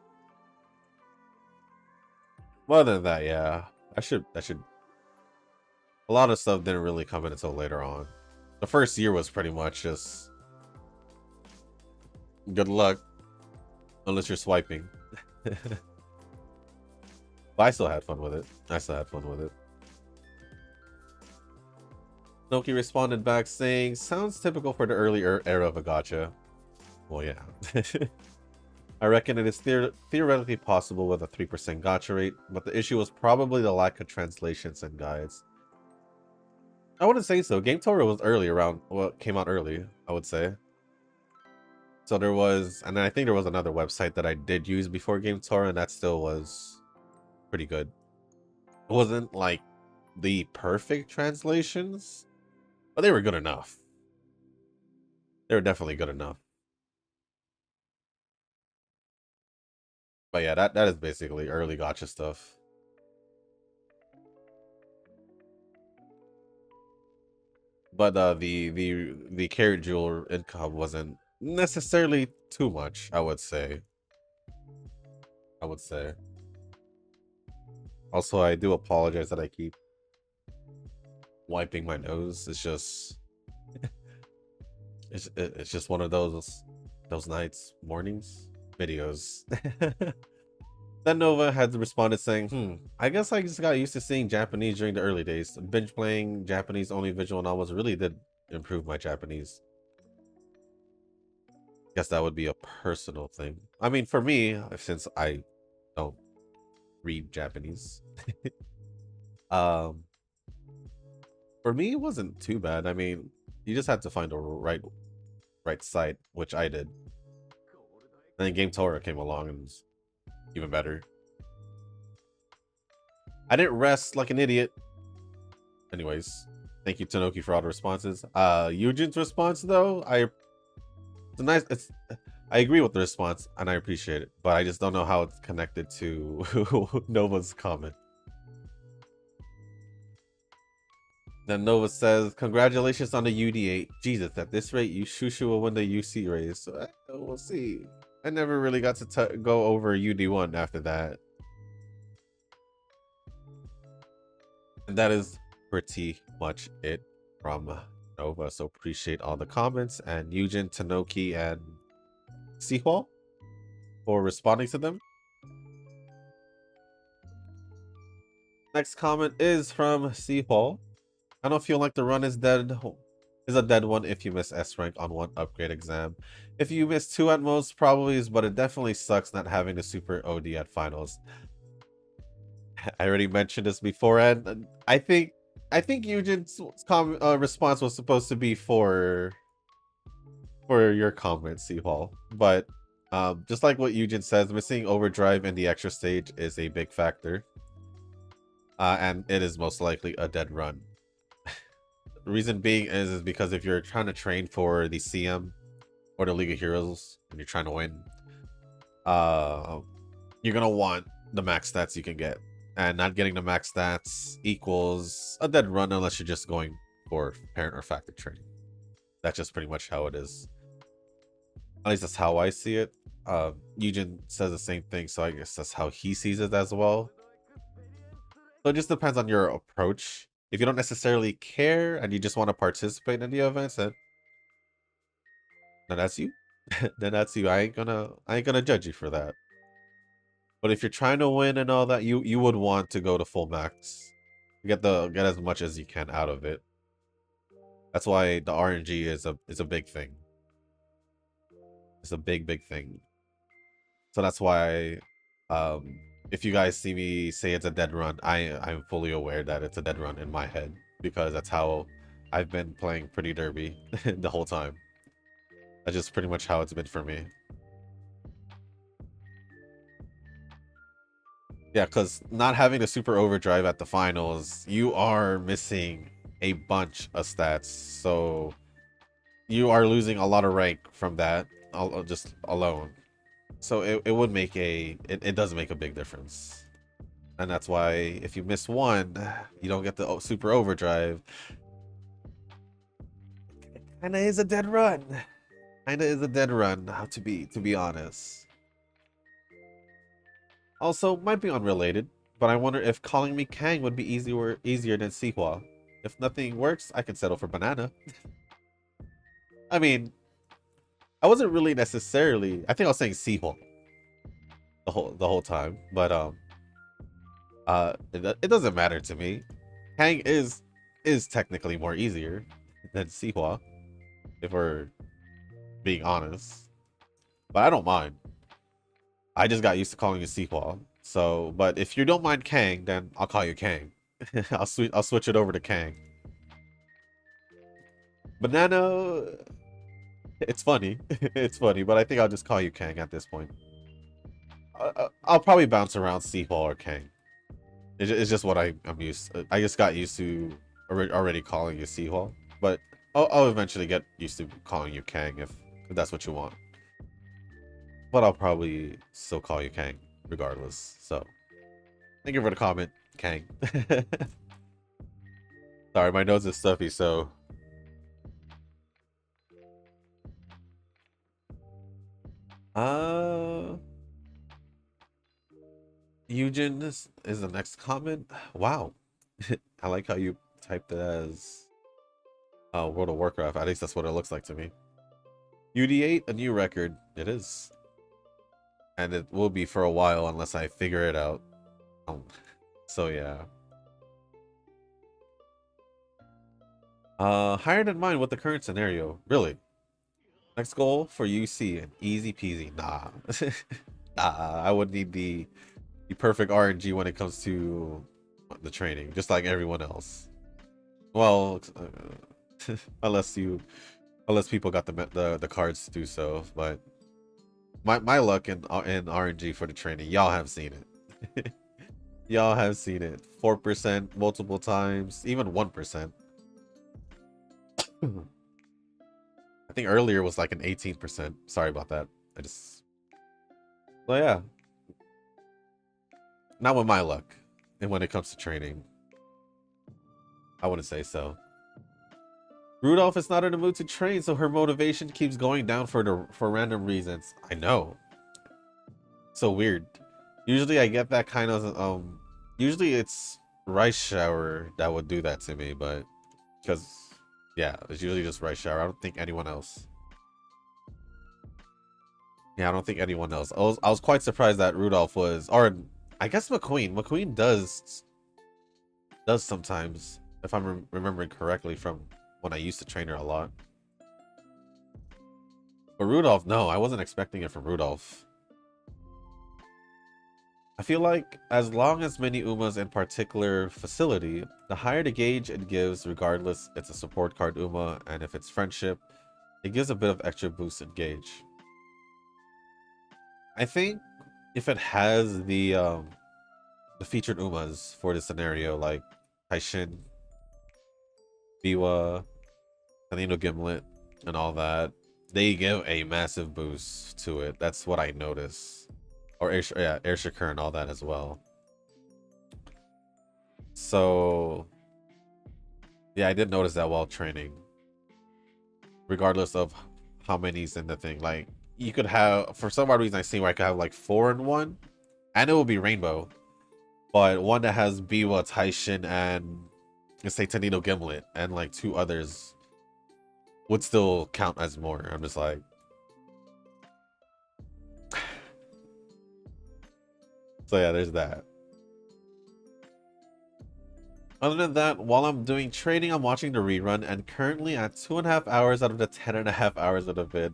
Well, other than that, yeah. I should a lot of stuff didn't really come in until later on. The first year was pretty much just good luck. Unless you're swiping. But I still had fun with it. Noki responded back saying, sounds typical for the early era of a gacha. Well, yeah. I reckon it is theoretically possible with a 3% gacha rate, but the issue was probably the lack of translations and guides. I wouldn't say so. Game Toro was early around, well, it came out early, I would say. So there was, and then I think there was another website that I did use before Game Toro, and that still was pretty good. It wasn't like the perfect translations, but they were good enough. They were definitely good enough. But yeah, that is basically early gacha stuff. But the carrot jewel income wasn't necessarily too much, I would say. Also, I do apologize that I keep wiping my nose. It's just it's just one of those nights, mornings, videos. Then Nova had responded saying, I guess I just got used to seeing Japanese during the early days. Binge playing Japanese only visual novels really did improve my Japanese. Guess that would be a personal thing. I mean, for me, since I don't read Japanese, for me, it wasn't too bad. I mean, you just had to find a right site, which I did. And then Game Toro came along and was even better. I didn't rest like an idiot. Anyways, thank you, Tanoki, for all the responses. Eugen's response, though, I agree with the response, and I appreciate it, but I just don't know how it's connected to Nova's comment. Then Nova says, congratulations on the UD8. Jesus, at this rate, Shushu will win the UC race. So we'll see. I never really got to go over UD1 after that. And that is pretty much it from Nova. So appreciate all the comments, and Eugen, Tanoki, and Seahwall for responding to them. Next comment is from Seahwall. I don't feel like the run is dead. Is a dead one if you miss S rank on one upgrade exam. If you miss 2 at most, probably is, but it definitely sucks not having the super OD at finals. I already mentioned this before, and I think Eugen's response was supposed to be for your comment, Seahall. But just like what Eugen says, missing overdrive in the extra stage is a big factor, and it is most likely a dead run. The reason being is because if you're trying to train for the CM or the League of Heroes and you're trying to win, you're gonna want the max stats you can get, and not getting the max stats equals a dead run unless you're just going for parent or factor training. That's just pretty much how it is. At least that's how I see it. Eugen says the same thing, so I guess that's how he sees it as well. So it just depends on your approach. If you don't necessarily care and you just want to participate in the events, then that's you. Then that's you. I ain't gonna judge you for that. But if you're trying to win and all that, you would want to go to full max. Get as much as you can out of it. That's why the RNG is a big thing. It's a big thing. So that's why if you guys see me say it's a dead run, I'm fully aware that it's a dead run in my head because that's how I've been playing Pretty Derby the whole time. That's just pretty much how it's been for me. Yeah, because not having the super overdrive at the finals, you are missing a bunch of stats. So you are losing a lot of rank from that just alone. So it would make it does make a big difference. And that's why if you miss one, you don't get the super overdrive. Kinda is a dead run. Kinda is a dead run, to be honest. Also, might be unrelated, but I wonder if calling me Kang would be easier than Sihua. If nothing works, I can settle for Banana. I mean, I wasn't really necessarily. I think I was saying Sihua the whole time, but it doesn't matter to me. Kang is technically more easier than Sihua, if we're being honest. But I don't mind. I just got used to calling you Sihua. So, but if you don't mind Kang, then I'll call you Kang. I'll switch it over to Kang. Banana, it's funny. It's funny, but I think I'll just call you Kang at this point. I'll probably bounce around Sihua or Kang. It's just what I'm used to. I just got used to already calling you Sihua, but I'll eventually get used to calling you Kang if that's what you want. But I'll probably still call you Kang regardless. So thank you for the comment, Kang. Sorry, my nose is stuffy, so Eugen is the next comment. Wow. I like how you typed it as World of Warcraft. At least that's what it looks like to me. UD8, a new record. It is. And it will be for a while unless I figure it out. So yeah. Higher than mine with the current scenario. Really? Next goal for UC, an easy peasy. Nah. Nah, I would need the perfect RNG when it comes to the training, just like everyone else. Well, unless people got the cards to do so, but my luck in RNG for the training, y'all have seen it. Y'all have seen it. 4% multiple times, even 1%. I think earlier was like an 18%. Sorry about that. Well, yeah. Not with my luck. And when it comes to training, I wouldn't say so. Rudolph is not in the mood to train, so her motivation keeps going down for random reasons. I know. So weird. Usually I get that kind of usually it's Rice Shower that would do that to me, but because yeah, it's usually just Rice Shower. I don't think anyone else. Yeah, I don't think anyone else. I was quite surprised that Rudolph was, or I guess McQueen. McQueen does sometimes, if I'm remembering correctly from when I used to train her a lot. But Rudolph, no, I wasn't expecting it from Rudolph. I feel like as long as many Umas in particular facility, the higher the gauge it gives, regardless it's a support card Uma, and if it's friendship, it gives a bit of extra boost in gauge. I think if it has the featured Umas for the scenario, like Taishin, Biwa, Tanino Gimlet, and all that, they give a massive boost to it. That's what I notice. Or Air Shakur and all that as well. So yeah, I did notice that while training. Regardless of how many's in the thing. Like you could have, for some odd reason I see where I could have like 4 in one, and it will be rainbow. But one that has Biwa, Taishin, and let's say Tanino Gimlet, and like 2 others would still count as more. I'm just like, So yeah, there's that. Other than that, while I'm doing trading, I'm watching the rerun, and currently at 2.5 hours out of the 10.5 hours of the vid.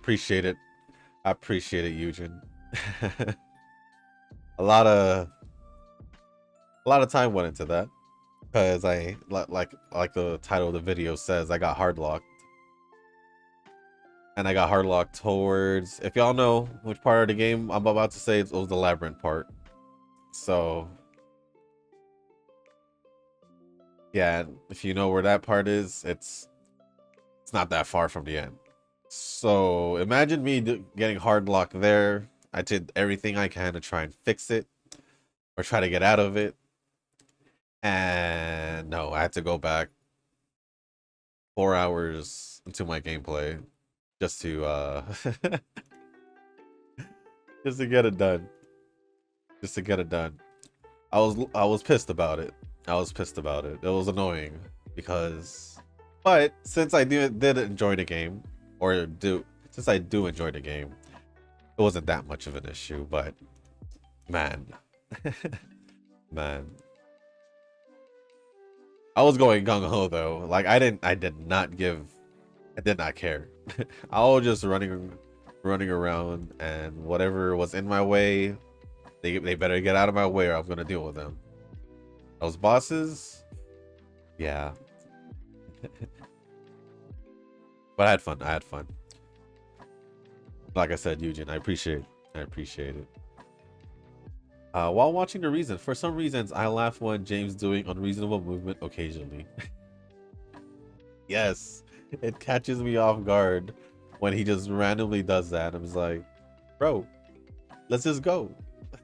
Appreciate it. I appreciate it, Eugen. a lot of time went into that because I like the title of the video says, I got hard locked. And I got hard locked towards, if y'all know which part of the game I'm about to say, it was the labyrinth part. So yeah, if you know where that part is, it's not that far from the end. So imagine me getting hard locked there. I did everything I can to try and fix it or try to get out of it. And no, I had to go back 4 hours into my gameplay just to just to get it done. Just to get it done. I was pissed about it. I was pissed about it. It was annoying because, but since I did enjoy the game, since I do enjoy the game, it wasn't that much of an issue. But man, man, I was going gung ho though. Like I did not care. I was just running around, and whatever was in my way, they better get out of my way or I'm gonna deal with them. Those bosses, yeah. But I had fun. Like I said, Eugen, I appreciate it. While watching the reason, for some reasons, I laugh when James doing unreasonable movement occasionally. Yes, it catches me off guard when he just randomly does that. I'm just like, bro, let's just go.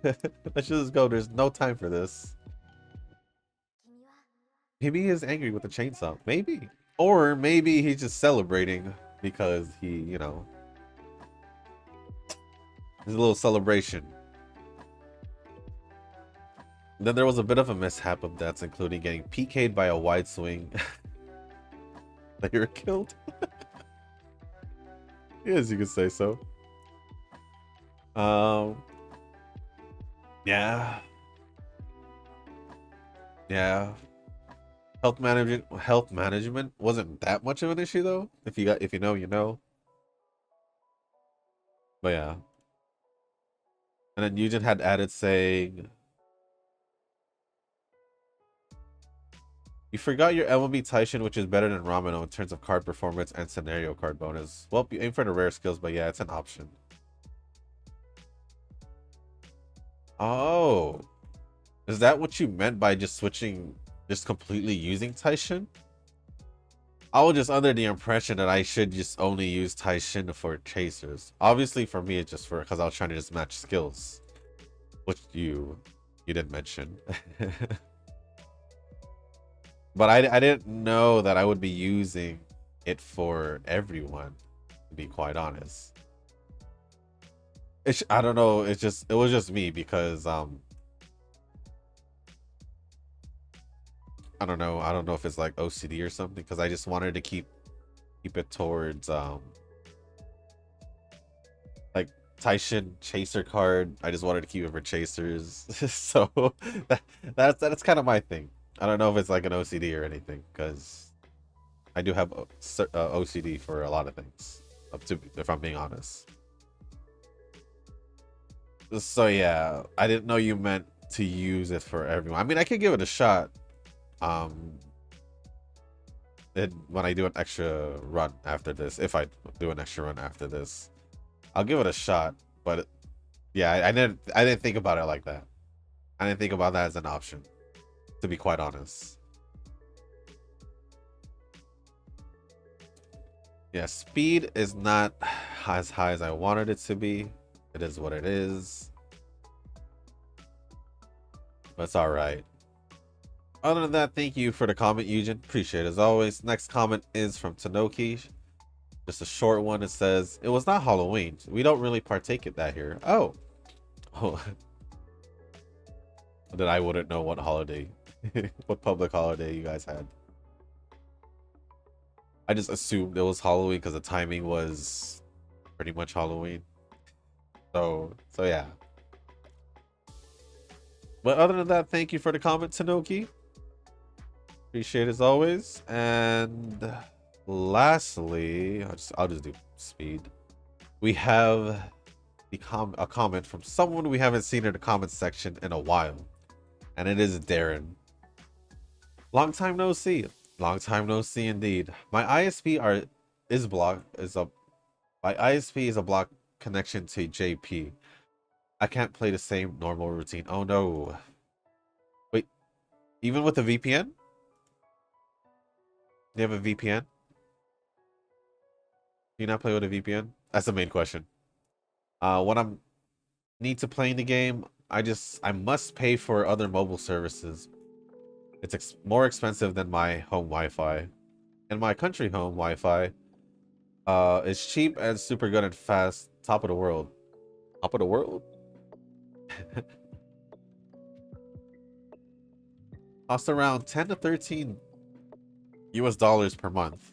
Let's just go. There's no time for this. Maybe he's angry with the chainsaw. Maybe. Or maybe he's just celebrating because he, you know, there's a little celebration. Then there was a bit of a mishap of deaths, including getting PK'd by a wide swing. That you were killed. Yes, you could say so. Yeah. Yeah. Health management wasn't that much of an issue though. If you know, you know. But yeah. And then Eugen had added saying, you forgot your MLB Taishin, which is better than Ramino in terms of card performance and scenario card bonus. Well, you aim for the rare skills, but yeah, it's an option. Oh. Is that what you meant by just switching, just completely using Taishin? I was just under the impression that I should just only use Taishin for chasers. Obviously, for me, it's just because I was trying to just match skills, which you didn't mention. But I didn't know that I would be using it for everyone, to be quite honest. I don't know. It was just me because I don't know. I don't know if it's like OCD or something, because I just wanted to keep it towards like Taishin chaser card. I just wanted to keep it for chasers. So that's kind of my thing. I don't know if it's like an OCD or anything, because I do have OCD for a lot of things, if I'm being honest. So yeah, I didn't know you meant to use it for everyone. I mean, I could give it a shot. When I do an extra run after this, if I do an extra run after this, I'll give it a shot. But yeah, I didn't think about it like that. I didn't think about that as an option, to be quite honest. Yeah, speed is not as high as I wanted it to be. It is what it is. But it's all right. Other than that, thank you for the comment, Eugen. Appreciate it as always. Next comment is from Tanoki. Just a short one. It says, it was not Halloween. We don't really partake in that here. Oh. Then I wouldn't know what holiday, what public holiday you guys had. I just assumed it was Halloween because the timing was pretty much Halloween. So yeah. But other than that, thank you for the comment, Tanoki. Appreciate it as always. And lastly, I'll just do speed. We have a comment from someone we haven't seen in the comment section in a while, and it is Darren. Long time no see. Long time no see indeed. My ISP is blocked. My ISP is a block connection to JP. I can't play the same normal routine. Oh no. Wait, even with a VPN? Do you have a VPN? Do you not play with a VPN? That's the main question. When I'm need to play in the game, I must pay for other mobile services. It's more expensive than my home Wi-Fi. And my country home Wi-Fi is cheap and super good and fast. Top of the world. Top of the world? Costs around 10 to 13 US dollars per month.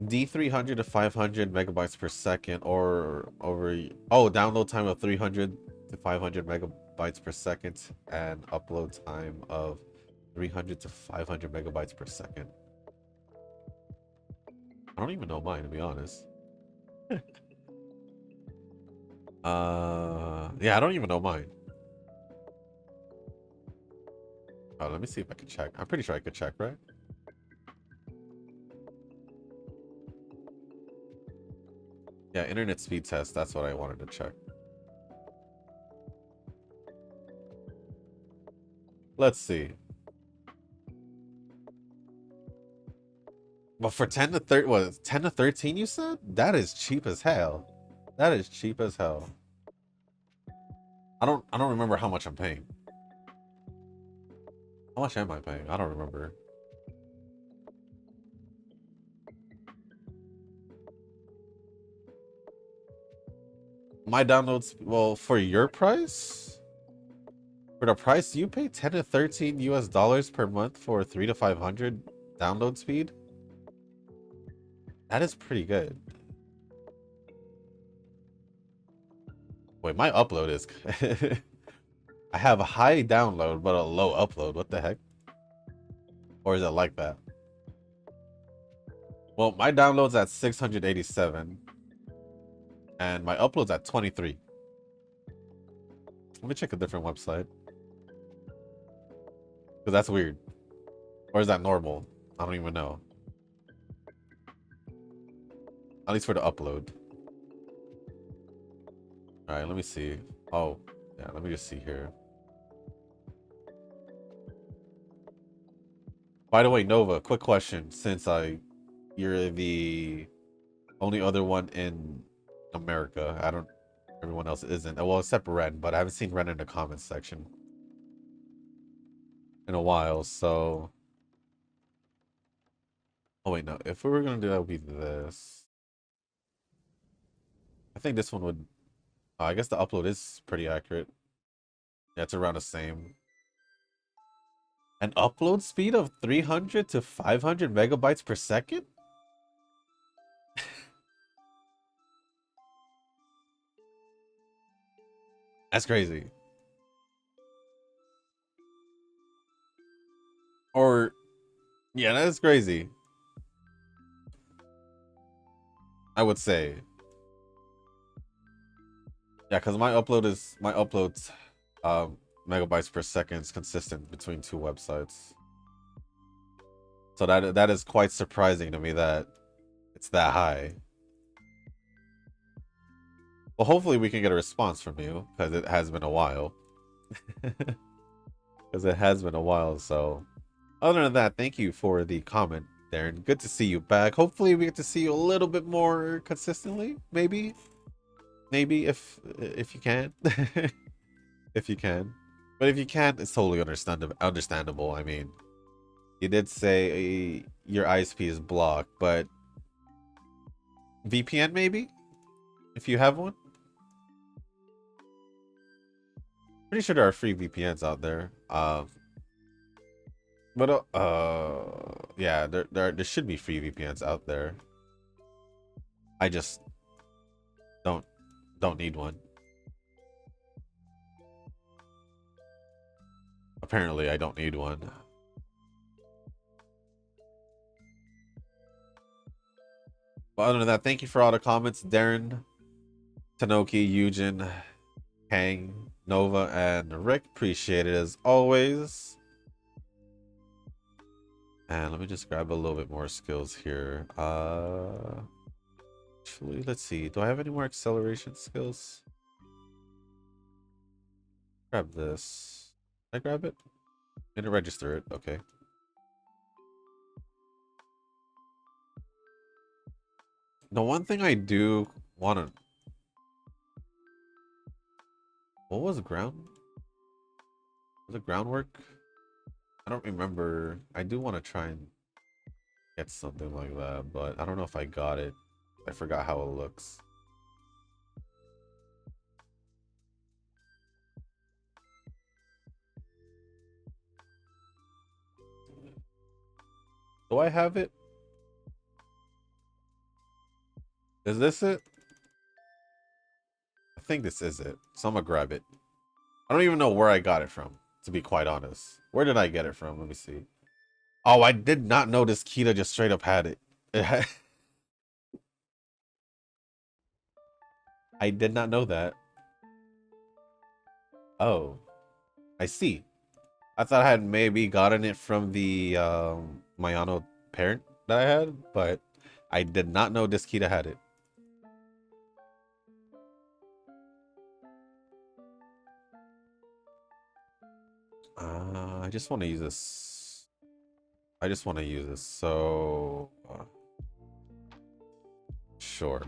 D300 to 500 megabytes per second, or download time of 300 to 500 megabytes per second, and upload time of 300 to 500 megabytes per second. I don't even know mine, to be honest. Yeah, I don't even know mine. Oh, let me see if I can check. I'm pretty sure I could check, right? Yeah, internet speed test. That's what I wanted to check. Let's see. But for 10 to 30, what, 10 to 13 you said? That is cheap as hell. That is cheap as hell. I don't remember how much I'm paying. How much am I paying? I don't remember. My downloads, well, for your price? For the price you pay, 10 to 13 US dollars per month for 3 to 500 download speed? That is pretty good. Wait, my upload is... I have a high download, but a low upload. What the heck? Or is it like that? Well, my download's at 687. And my upload's at 23. Let me check a different website. Because that's weird. Or is that normal? I don't even know. At least for the upload. Alright, let me see. Oh, yeah, let me just see here. By the way, Nova, quick question. Since you're the only other one in America. Everyone else isn't. Well, except Ren, but I haven't seen Ren in the comments section in a while, so... Oh, wait, no. If we were going to do that, it would be this. I think this one would... I guess the upload is pretty accurate. Yeah, it's around the same. An upload speed of 300 to 500 megabytes per second? That's crazy. Or... Yeah, that is crazy. I would say. Yeah, because my uploads megabytes per second is consistent between two websites. So that is quite surprising to me that it's that high. Well, hopefully we can get a response from you, because it has been a while. Because it has been a while, so... Other than that, thank you for the comment, Darren. Good to see you back. Hopefully we get to see you a little bit more consistently, maybe? Maybe, if you can. If you can. But if you can't, it's totally understandable. I mean, you did say your ISP is blocked, but... VPN, maybe? If you have one? Pretty sure there are free VPNs out there. But yeah, there should be free VPNs out there. I just don't Don't need one. Apparently, I don't need one. But other than that, thank you for all the comments, Darren, Tanoki, Eugen, Hang, Nova, and Rick. Appreciate it as always. And let me just grab a little bit more skills here. Actually, let's see. Do I have any more acceleration skills? Grab this. Did I grab it? Didn't register it. Okay. The one thing I do want to... What was ground? Was it groundwork? I don't remember. I do want to try and get something like that, but I don't know if I got it. I forgot how it looks. Do I have it? Is this it? I think this is it. So I'm gonna grab it. I don't even know where I got it from, to be quite honest. Where did I get it from? Let me see. Oh, I did not know this Kita just straight up had it. I did not know that. Oh, I see. I thought I had maybe gotten it from the Mayano parent that I had, but I did not know this Kita had it. I just want to use this. I just want to use this. So, sure.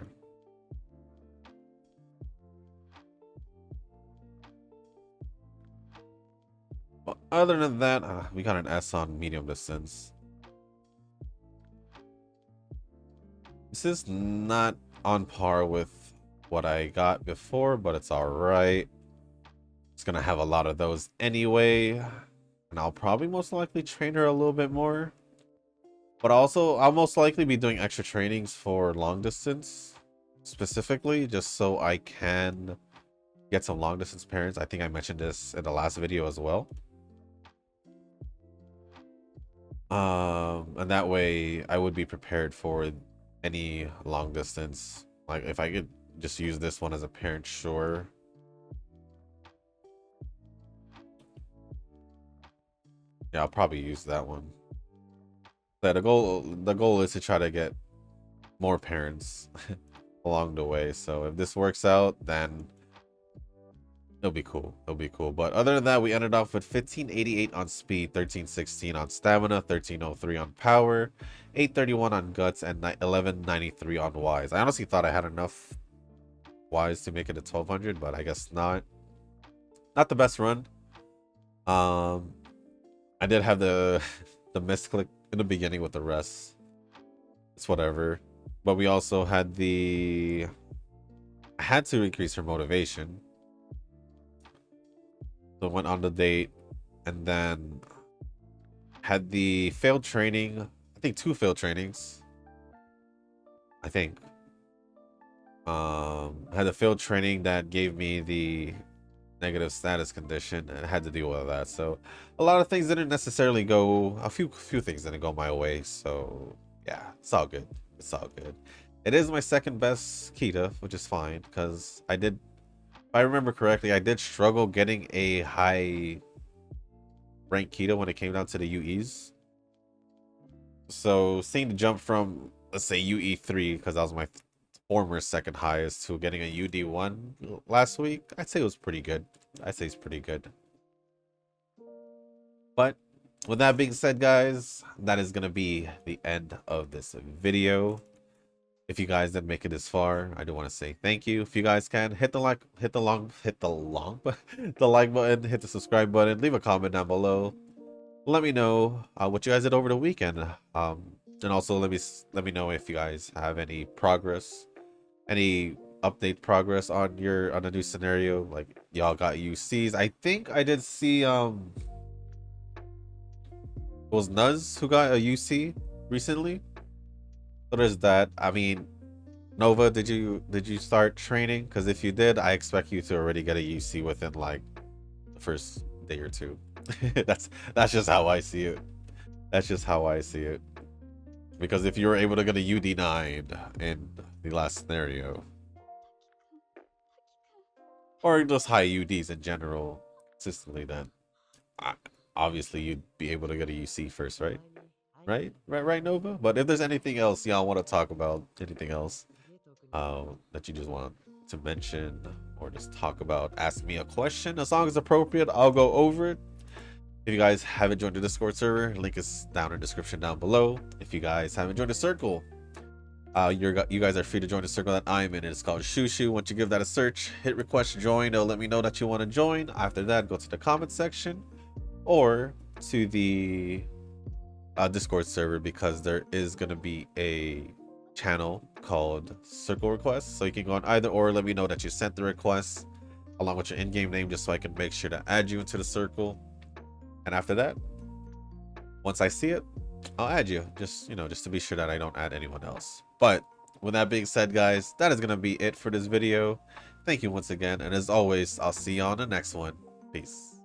But other than that, we got an S on medium distance. This is not on par with what I got before, but it's all right. It's gonna have a lot of those anyway, and I'll probably most likely train her a little bit more. But also, I'll most likely be doing extra trainings for long distance, specifically, just so I can get some long distance parents. I think I mentioned this in the last video as well. And that way I would be prepared for any long distance. Like if I could just use this one as a parent, sure. Yeah, I'll probably use that one. Yeah, the goal is to try to get more parents along the way. So if this works out, then it'll be cool. It'll be cool. But other than that, we ended off with 1588 on speed, 1316 on stamina, 1303 on power, 831 on guts, and 1193 on wise. I honestly thought I had enough wise to make it a 1200, but I guess not. Not the best run. I did have the misclick in the beginning with the rest. It's whatever. But we also had I had to increase her motivation. So went on the date and then had the failed training. I think 2 failed trainings. I think. I had a failed training that gave me the negative status condition and I had to deal with that. So a lot of things didn't necessarily go, a few things didn't go my way. So yeah, it's all good. It's all good. It is my second best Kita, which is fine because if I remember correctly, I did struggle getting a high rank Kita when it came down to the UEs. So seeing the jump from, let's say, UE3, because that was my former second highest, to getting a UD1 last week, I'd say it was pretty good. I'd say it's pretty good. But with that being said, guys, that is going to be the end of this video. If you guys didn't make it this far, I do want to say thank you. If you guys can, hit the like button, hit the subscribe button, leave a comment down below. Let me know what you guys did over the weekend. And also let me know if you guys have any progress, any update progress on the new scenario. Like y'all got UCs. I think I did see it was Nuz who got a UC recently. So there's that. I mean, Nova, did you start training? Because if you did, I expect you to already get a UC within like the first day or two. That's just how I see it. That's just how I see it. Because if you were able to get a UD9 in the last scenario, or just high UDs in general, consistently, then I, obviously you'd be able to get a UC first, right? Right, Nova. But if there's anything else y'all want to talk about, anything else that you just want to mention or just talk about, ask me a question. As long as appropriate, I'll go over it. If you guys haven't joined the Discord server, link is down in the description down below. If you guys haven't joined the circle, you guys are free to join the circle that I'm in. It's called Shushu. Once you give that a search, hit request to join. It'll let me know that you want to join. After that, go to the comment section or to the Discord server, because there is going to be a channel called Circle Requests. So you can go on either or. Let me know that you sent the request along with your in-game name, just so I can make sure to add you into the circle. And after that, once I see it, I'll add you, just to be sure that I don't add anyone else. But with that being said, guys, that is going to be it for this video. Thank you once again, and as always, I'll see you on the next one. Peace.